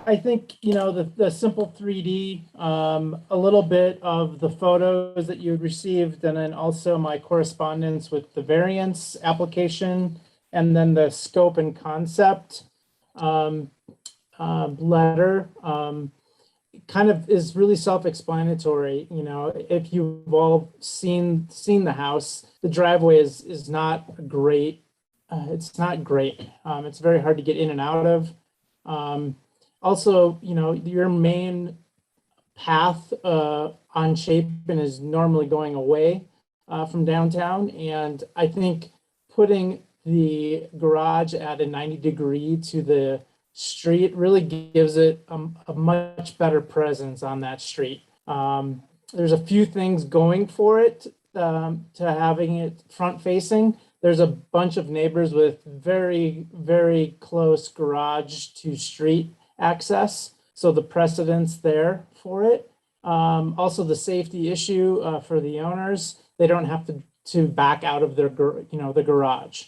I think, you know, the simple 3D, a little bit of the photos that you received, and then also my correspondence with the variance application, and then the scope and concept letter kind of is really self-explanatory. You know, if you've all seen the house, the driveway is not great. It's not great. It's very hard to get in and out of. Also, you know, your main path on Chapin is normally going away from downtown, and I think putting the garage at a 90-degree to the street really gives it a much better presence on that street. There's a few things going for it to having it front facing. There's a bunch of neighbors with very, very close garage to street access. So the precedent's there for it. Also the safety issue for the owners. They don't have to back out of their, the garage.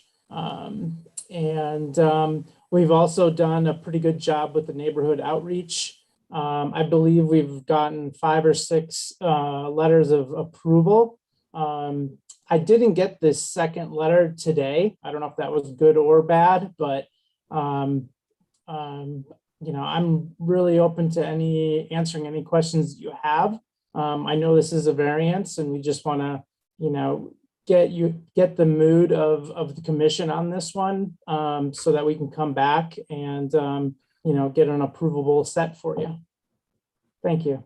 We've also done a pretty good job with the neighborhood outreach. I believe we've gotten 5 or 6 letters of approval. I didn't get this second letter today. I don't know if that was good or bad, but you know, I'm really open to answering any questions you have. I know this is a variance, and we just want to, you know, get the mood of the commission on this one, so that we can come back and you know, get an approvable set for you. Thank you.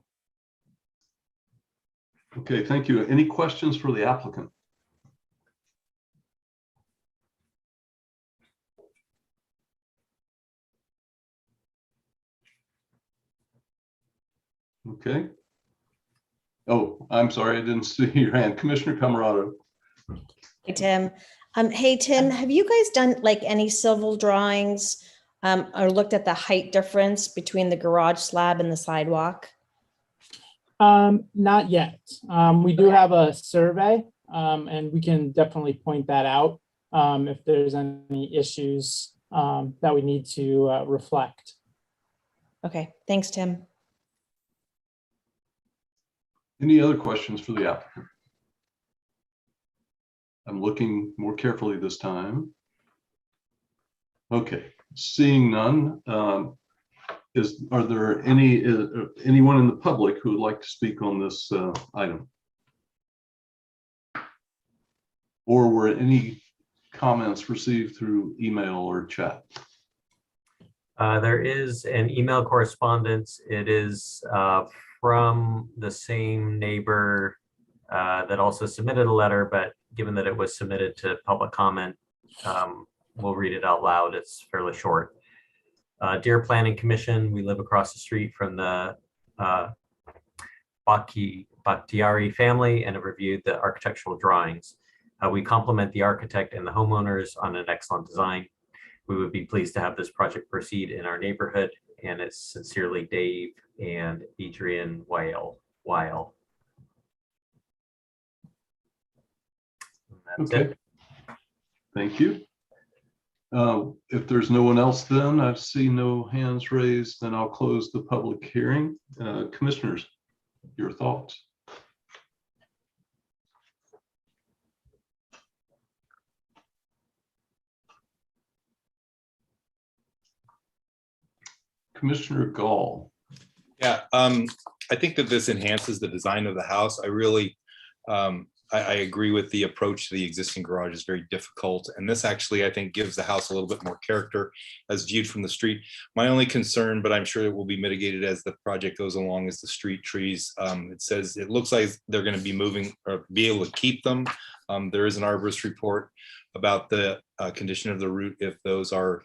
Okay, thank you. Any questions for the applicant? Okay. Oh, I'm sorry, I didn't see your hand. Commissioner Camerado. Hey, Tim. Hey, Tim, have you guys done like any civil drawings or looked at the height difference between the garage slab and the sidewalk? Not yet. We do have a survey, and we can definitely point that out if there's any issues that we need to reflect. Okay, thanks, Tim. Any other questions for the applicant? I'm looking more carefully this time. Okay, seeing none, are there anyone in the public who would like to speak on this item? Or were any comments received through email or chat? There is an email correspondence. It is from the same neighbor that also submitted a letter, but given that it was submitted to public comment, we'll read it out loud. It's fairly short. Dear Planning Commission, we live across the street from the Bakhtiari family and have reviewed the architectural drawings. We compliment the architect and the homeowners on an excellent design. We would be pleased to have this project proceed in our neighborhood, and it's sincerely Dave and Adrian Weil. That's Okay. it. Thank you. If there's no one else, then I see no hands raised, then I'll close the public hearing. Commissioners, your thoughts? Commissioner Gall. Yeah, I think that this enhances the design of the house. I agree with the approach to the existing garage is very difficult. And this actually, I think, gives the house a little bit more character as viewed from the street. My only concern, but I'm sure it will be mitigated as the project goes along, is the street trees. It looks like they're going to be moving or be able to keep them. There is an arborist report about the condition of the root if those are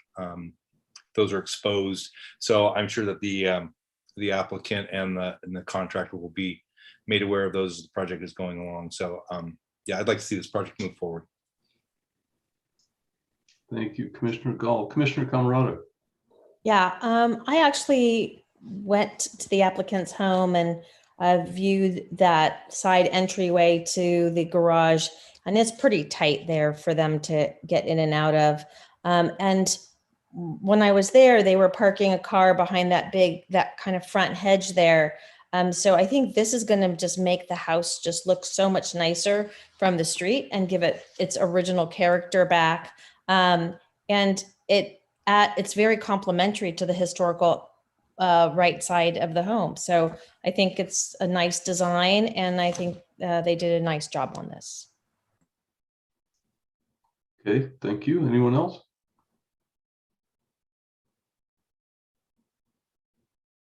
exposed. So I'm sure that the applicant and the contractor will be made aware of those as the project is going along. So yeah, I'd like to see this project move forward. Thank you, Commissioner Gall. Commissioner Camerado. Yeah, I actually went to the applicant's home and viewed that side entryway to the garage, and it's pretty tight there for them to get in and out of. And when I was there, they were parking a car behind that kind of front hedge there. So I think this is going to just make the house just look so much nicer from the street and give it its original character back. And it's very complementary to the historical right side of the home. So I think it's a nice design, and I think they did a nice job on this. Okay, thank you. Anyone else?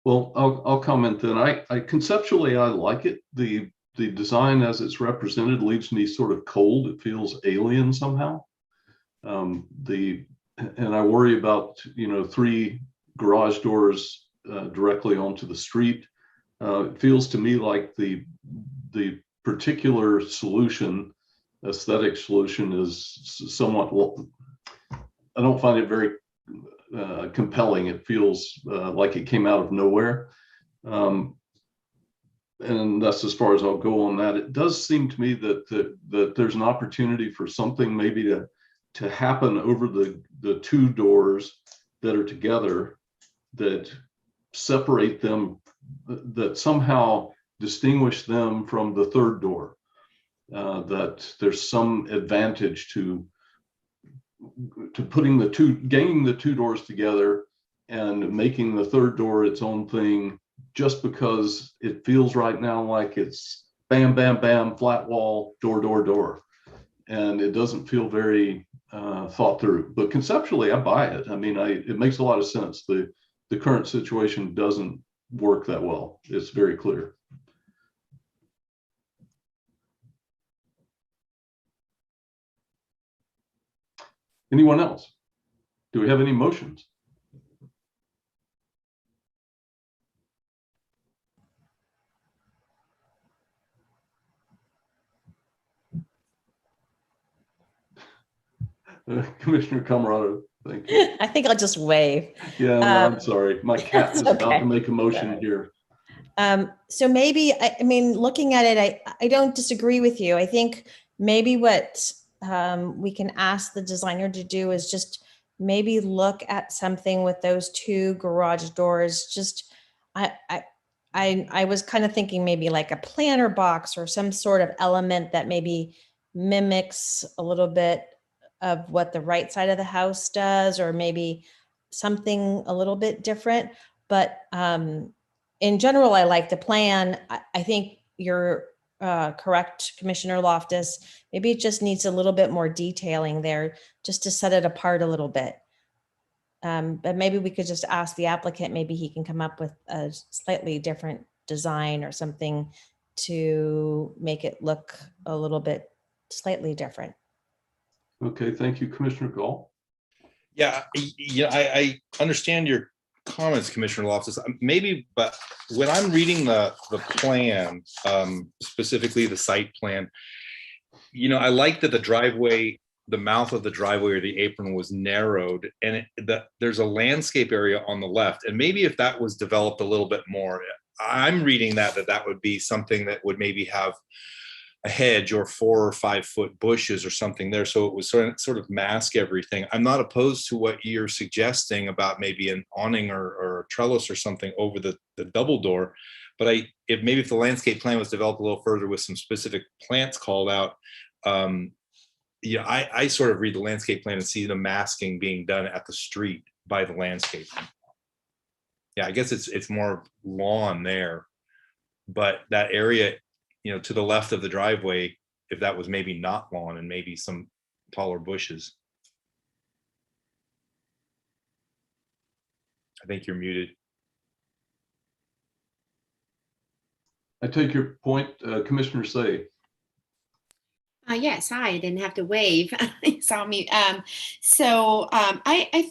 Well, I'll comment then. I conceptually, I like it. The design as it's represented leaves me sort of cold. It feels alien somehow. And I worry about, 3 garage doors directly onto the street. It feels to me like the particular aesthetic solution is somewhat, I don't find it very compelling. It feels like it came out of nowhere. And that's as far as I'll go on that. It does seem to me that there's an opportunity for something maybe to happen over the 2 doors that are together, that separate them, that somehow distinguish them from the 3rd door, that there's some advantage to gaining the 2 doors together and making the 3rd door its own thing, just because it feels right now like it's bam, bam, bam, flat wall, door, door, door. And it doesn't feel very thought through, but conceptually I buy it. I mean, it makes a lot of sense. The current situation doesn't work that well. It's very clear. Anyone else? Do we have any motions? Commissioner Camarado, thank you. I think I'll just wave. Yeah, no, I'm sorry. My cat is That's about okay. to make a motion here. So maybe, I mean, looking at it, I don't disagree with you. I think maybe what we can ask the designer to do is just maybe look at something with those two garage doors. Just, I was kind of thinking maybe like a planter box or some sort of element that maybe mimics a little bit of what the right side of the house does, or maybe something a little bit different. But in general, I like the plan. I think you're correct, Commissioner Loftus. Maybe it just needs a little bit more detailing there just to set it apart a little bit. But maybe we could just ask the applicant, maybe he can come up with a slightly different design or something to make it look a little bit slightly different. Okay, thank you, Commissioner Gall. Yeah, I understand your comments, Commissioner Loftus. Maybe, but when I'm reading the plan, specifically the site plan, I like that the driveway, the mouth of the driveway or the apron was narrowed, and there's a landscape area on the left. And maybe if that was developed a little bit more, I'm reading that would be something that would maybe have a hedge or 4 or 5 foot bushes or something there, so it was sort of mask everything. I'm not opposed to what you're suggesting about maybe an awning or a trellis or something over the double door, but if the landscape plan was developed a little further with some specific plants called out, I sort of read the landscape plan and see the masking being done at the street by the landscape. Yeah, I guess it's more lawn there, but that area, to the left of the driveway, if that was maybe not lawn and maybe some taller bushes. I think you're muted. I take your point, Commissioner Say. Yes, hi, I didn't have to wave. You saw me. I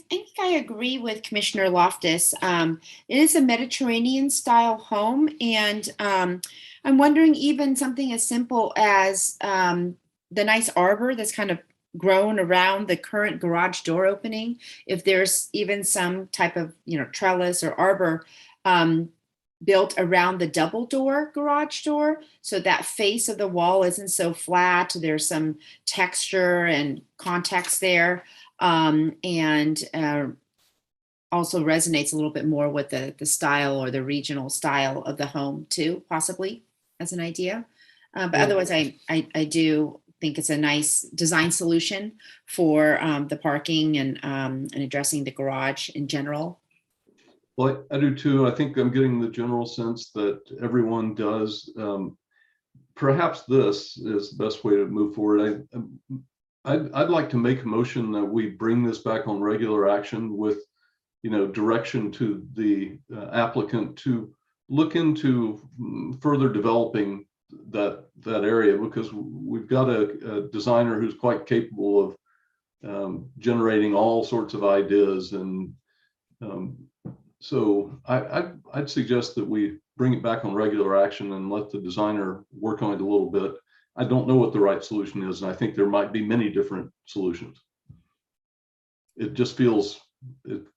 think I agree with Commissioner Loftus. It is a Mediterranean style home, and I'm wondering even something as simple as the nice arbor that's kind of grown around the current garage door opening. If there's even some type of trellis or arbor built around the double door garage door, so that face of the wall isn't so flat. There's some texture and context there, and also resonates a little bit more with the style or the regional style of the home too, possibly as an idea. But otherwise, I do think it's a nice design solution for the parking and addressing the garage in general. Well, I do too. I think I'm getting the general sense that everyone does. Perhaps this is the best way to move forward. I'd like to make a motion that we bring this back on regular action with, direction to the applicant to look into further developing that area, because we've got a designer who's quite capable of generating all sorts of ideas, and so I'd suggest that we bring it back on regular action and let the designer work on it a little bit. I don't know what the right solution is, and I think there might be many different solutions. It just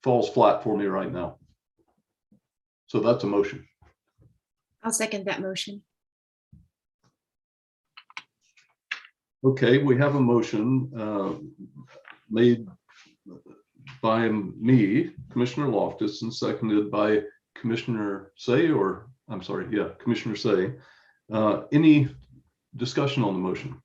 falls flat for me right now. So that's a motion. I'll second that motion. Okay, we have a motion made by me, Commissioner Loftus, and seconded by Commissioner Say, Commissioner Say. Any discussion on the motion?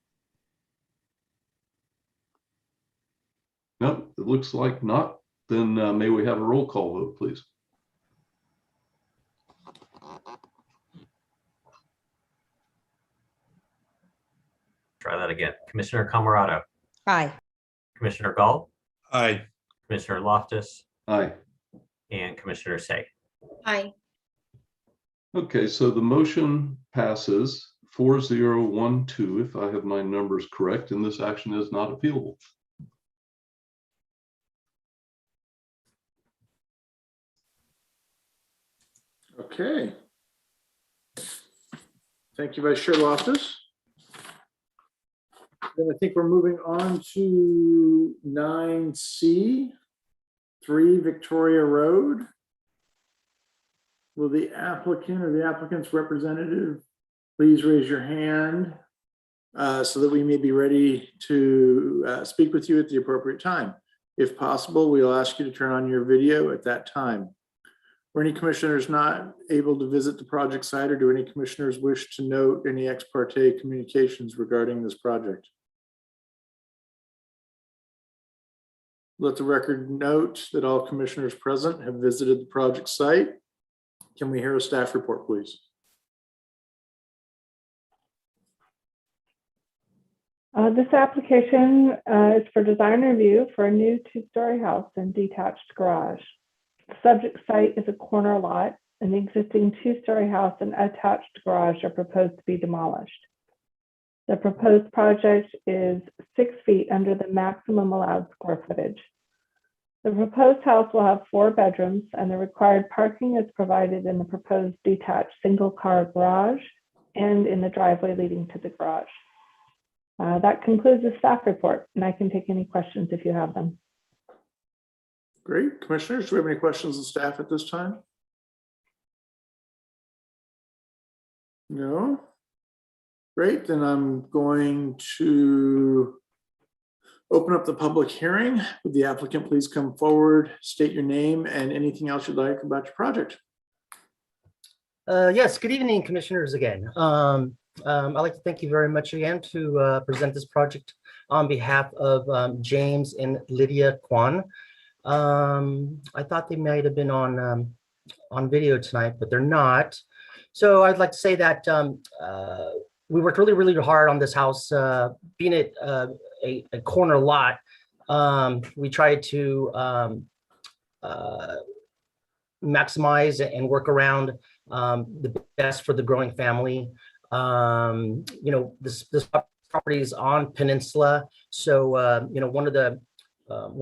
No, it looks like not. Then may we have a roll call vote, please? Try that again. Commissioner Camarado. Aye. Commissioner Gall. Aye. Commissioner Loftus. Aye. And Commissioner Say. Aye. Okay, so the motion passes 4-0-1-2, if I have my numbers correct, and this action is not appealable. Okay. Thank you, Vice Chair Loftus. Then I think we're moving on to 9C, 3 Victoria Road. Will the applicant or the applicant's representative please raise your hand so that we may be ready to speak with you at the appropriate time. If possible, we'll ask you to turn on your video at that time. Were any commissioners not able to visit the project site, or do any commissioners wish to note any ex parte communications regarding this project? Let the record note that all commissioners present have visited the project site. Can we hear a staff report, please? This application is for design review for a new 2-story house and detached garage. The subject site is a corner lot, and the existing 2-story house and attached garage are proposed to be demolished. The proposed project is 6 feet under the maximum allowed square footage. The proposed house will have 4 bedrooms, and the required parking is provided in the proposed detached single-car garage and in the driveway leading to the garage. That concludes the staff report, and I can take any questions if you have them. Great. Commissioners, do we have any questions of staff at this time? No? Great, then I'm going to open up the public hearing. Would the applicant please come forward, state your name and anything else you'd like about your project? Yes, good evening, commissioners again. I'd like to thank you very much again to present this project on behalf of James and Lydia Kwan. I thought they might have been on video tonight, but they're not. So I'd like to say that we worked really, really hard on this house, being it a corner lot. We tried to maximize and work around the best for the growing family. You know, this property is on peninsula, so you know, one of the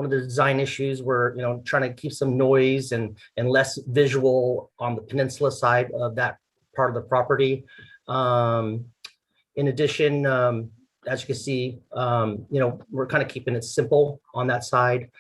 design issues were, you know, trying to keep some noise and less visual on the peninsula side of that part of the property. In addition, as you can see, you know, we're kind of keeping it simple on that side.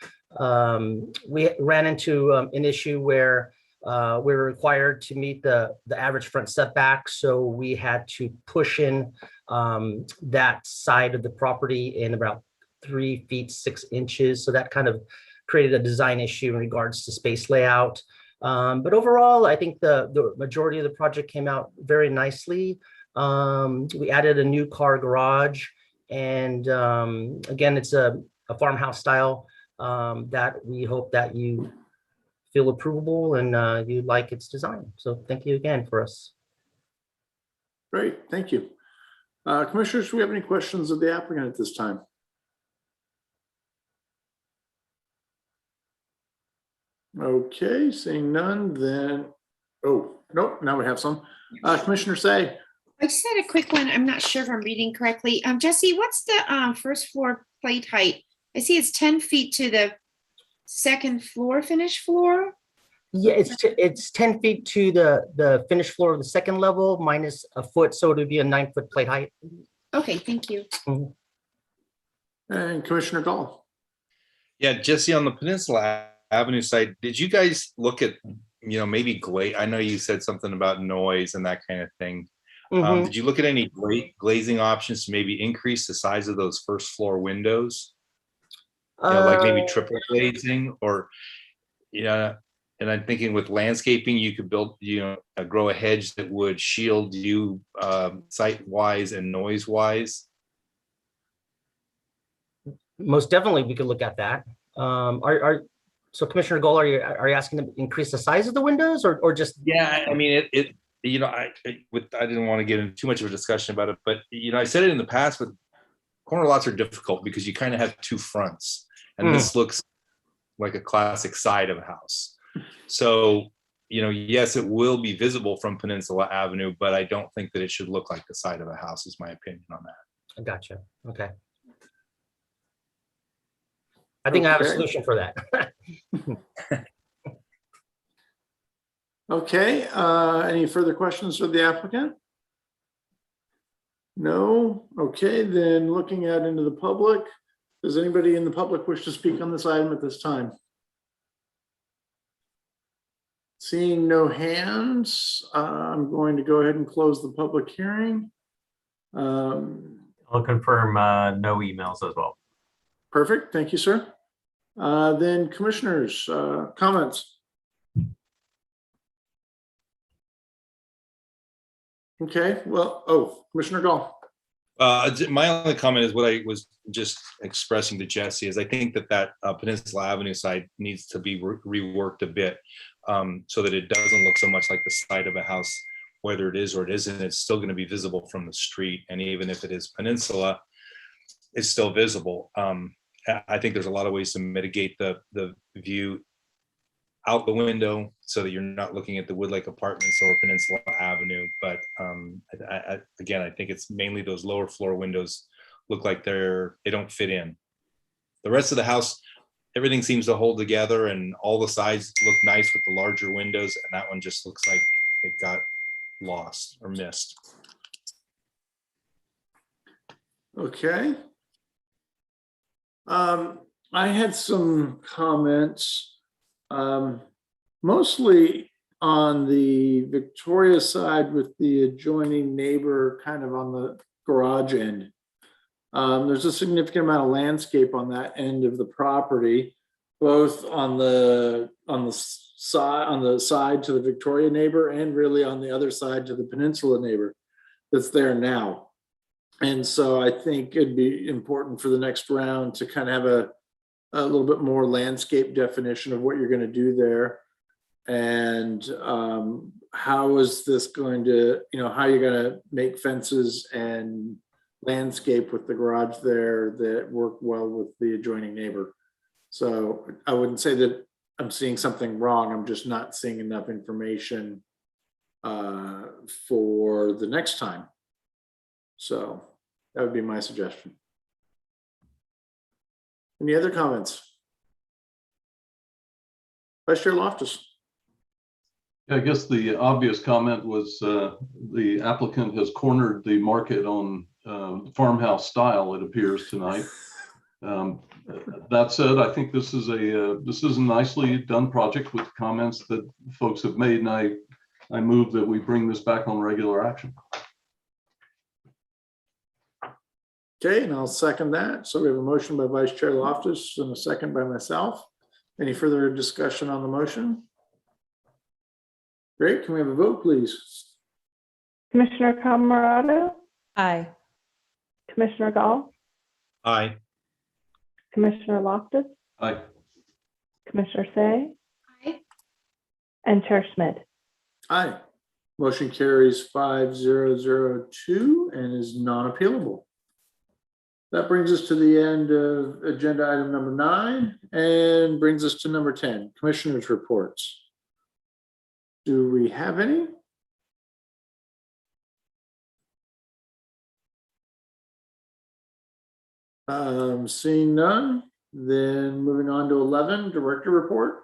We ran into an issue where we were required to meet the average front setback, so we had to push in that side of the property in about 3 feet 6 inches. So that kind of created a design issue in regards to space layout. But overall, I think the majority of the project came out very nicely. We added a new car garage, and again, it's a farmhouse style that we hope that you feel approvable and you like its design. So thank you again for us. Great, thank you. Commissioners, do we have any questions of the applicant at this time? Okay, seeing none, then, oh, nope, now we have some. Commissioner Say. I just had a quick one. I'm not sure if I'm reading correctly. Jesse, what's the first floor plate height? I see it's 10 feet to the second floor, finished floor. Yeah, it's 10 feet to the finished floor of the second level minus a foot, so it would be a 9-foot plate height. Okay, thank you. And Commissioner Gall. Yeah, Jesse, on the Peninsula Avenue side, did you guys look at, you know, maybe I know you said something about noise and that kind of thing. Did you look at any glazing options to maybe increase the size of those first floor windows? You know, like maybe triple glazing, or, you know, and I'm thinking with landscaping, you could build, you know, grow a hedge that would shield you sight-wise and noise-wise. Most definitely, we could look at that. So Commissioner Gold, are you asking to increase the size of the windows, or just? Yeah, I mean, you know, I didn't want to get into too much of a discussion about it, but, you know, I said it in the past, but corner lots are difficult because you kind of have 2 fronts, and this looks like a classic side of a house. So, you know, yes, it will be visible from Peninsula Avenue, but I don't think that it should look like the side of a house, is my opinion on that. I gotcha. Okay. I think I have a solution for that. Okay, any further questions for the applicant? No? Okay, then looking out into the public, does anybody in the public wish to speak on this item at this time? Seeing no hands, I'm going to go ahead and close the public hearing. I'll confirm no emails as well. Perfect, thank you, sir. Then commissioners, comments? Okay, well, Commissioner Gall. My only comment is what I was just expressing to Jesse is I think that Peninsula Avenue side needs to be reworked a bit so that it doesn't look so much like the side of a house, whether it is or it isn't. It's still going to be visible from the street, and even if it is Peninsula, it's still visible. I think there's a lot of ways to mitigate the view out the window so that you're not looking at the Woodlake Apartments or Peninsula Avenue. But again, I think it's mainly those lower floor windows look like they don't fit in. The rest of the house, everything seems to hold together and all the sides look nice with the larger windows. And that one just looks like it got lost or missed. Okay. I had some comments. Mostly on the Victoria side with the adjoining neighbor kind of on the garage end. There's a significant amount of landscape on that end of the property, both on the side to the Victoria neighbor and really on the other side to the Peninsula neighbor that's there now. And so I think it'd be important for the next round to kind of have a little bit more landscape definition of what you're going to do there. And how is this going to, how you're going to make fences and landscape with the garage there that work well with the adjoining neighbor. So I wouldn't say that I'm seeing something wrong. I'm just not seeing enough information for the next time. So that would be my suggestion. Any other comments? Vice Chair Loftus. I guess the obvious comment was the applicant has cornered the market on farmhouse style, it appears tonight. That said, I think this is a nicely done project with comments that folks have made, and I move that we bring this back on regular action. Okay, and I'll second that. So we have a motion by Vice Chair Loftus and a second by myself. Any further discussion on the motion? Great, can we have a vote, please? Commissioner Camerado, Aye. Commissioner Gall, Aye. Commissioner Loftus, Aye. Commissioner Say, Aye. and Chair Schmidt. Aye. Motion carries 5002 and is non-appealable. That brings us to the end of agenda item number 9 and brings us to number 10, Commissioners' reports. Do we have any? Seeing none, then moving on to 11, Director report.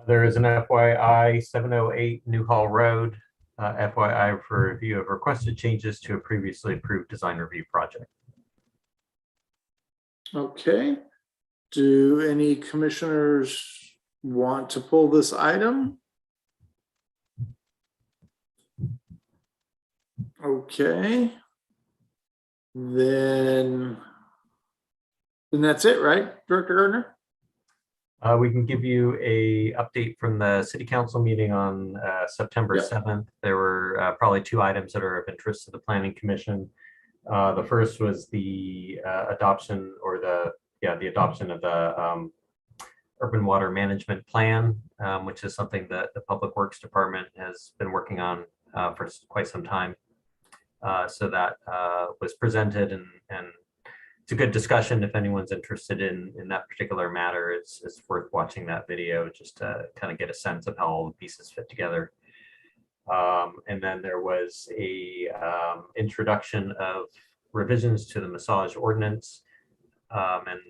There is an FYI 708 Newhall Road, FYI for review of requested changes to a previously approved design review project. Okay. Do any commissioners want to pull this item? Okay. Then that's it, right, Director Gardner? We can give you a update from the City Council meeting on September 7th. There were probably 2 items that are of interest to the Planning Commission. The first was the adoption or the adoption of the Urban Water Management Plan, which is something that the Public Works Department has been working on for quite some time. So that was presented, and it's a good discussion. If anyone's interested in that particular matter, it's worth watching that video just to kind of get a sense of how all the pieces fit together. And then there was a introduction of revisions to the massage ordinance, and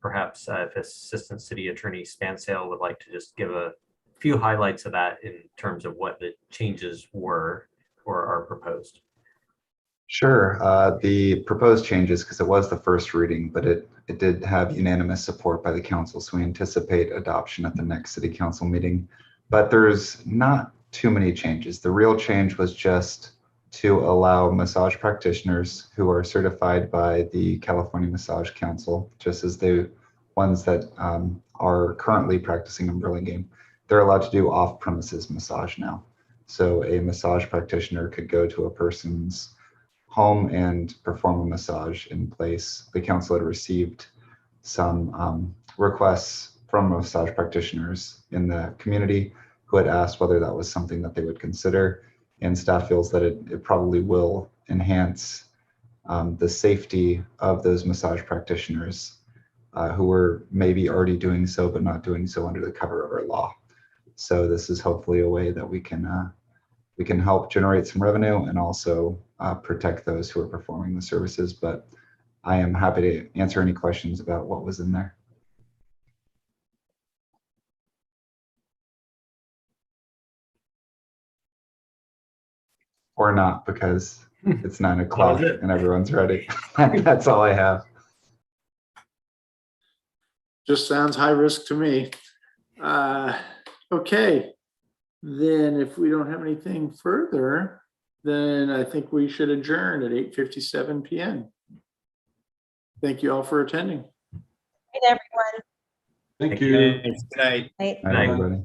perhaps if Assistant City Attorney Spansale would like to just give a few highlights of that in terms of what the changes were or are proposed. Sure. The proposed changes, because it was the first reading, but it did have unanimous support by the council. So we anticipate adoption at the next city council meeting. But there's not too many changes. The real change was just to allow massage practitioners who are certified by the California Massage Council, just as the ones that are currently practicing in Burlingame, they're allowed to do off-premises massage now. So a massage practitioner could go to a person's home and perform a massage in place. The council had received some requests from massage practitioners in the community who had asked whether that was something that they would consider. And staff feels that it probably will enhance the safety of those massage practitioners who were maybe already doing so, but not doing so under the cover of our law. So this is hopefully a way that we can help generate some revenue and also protect those who are performing the services. But I am happy to answer any questions about what was in there. Or not, because it's 9 o'clock and everyone's ready. That's all I have. Just sounds high risk to me. Okay, then if we don't have anything further, then I think we should adjourn at 8:57 p.m. Thank you all for attending. Good night, everyone. Thank you. Good night. Night. All right, everybody.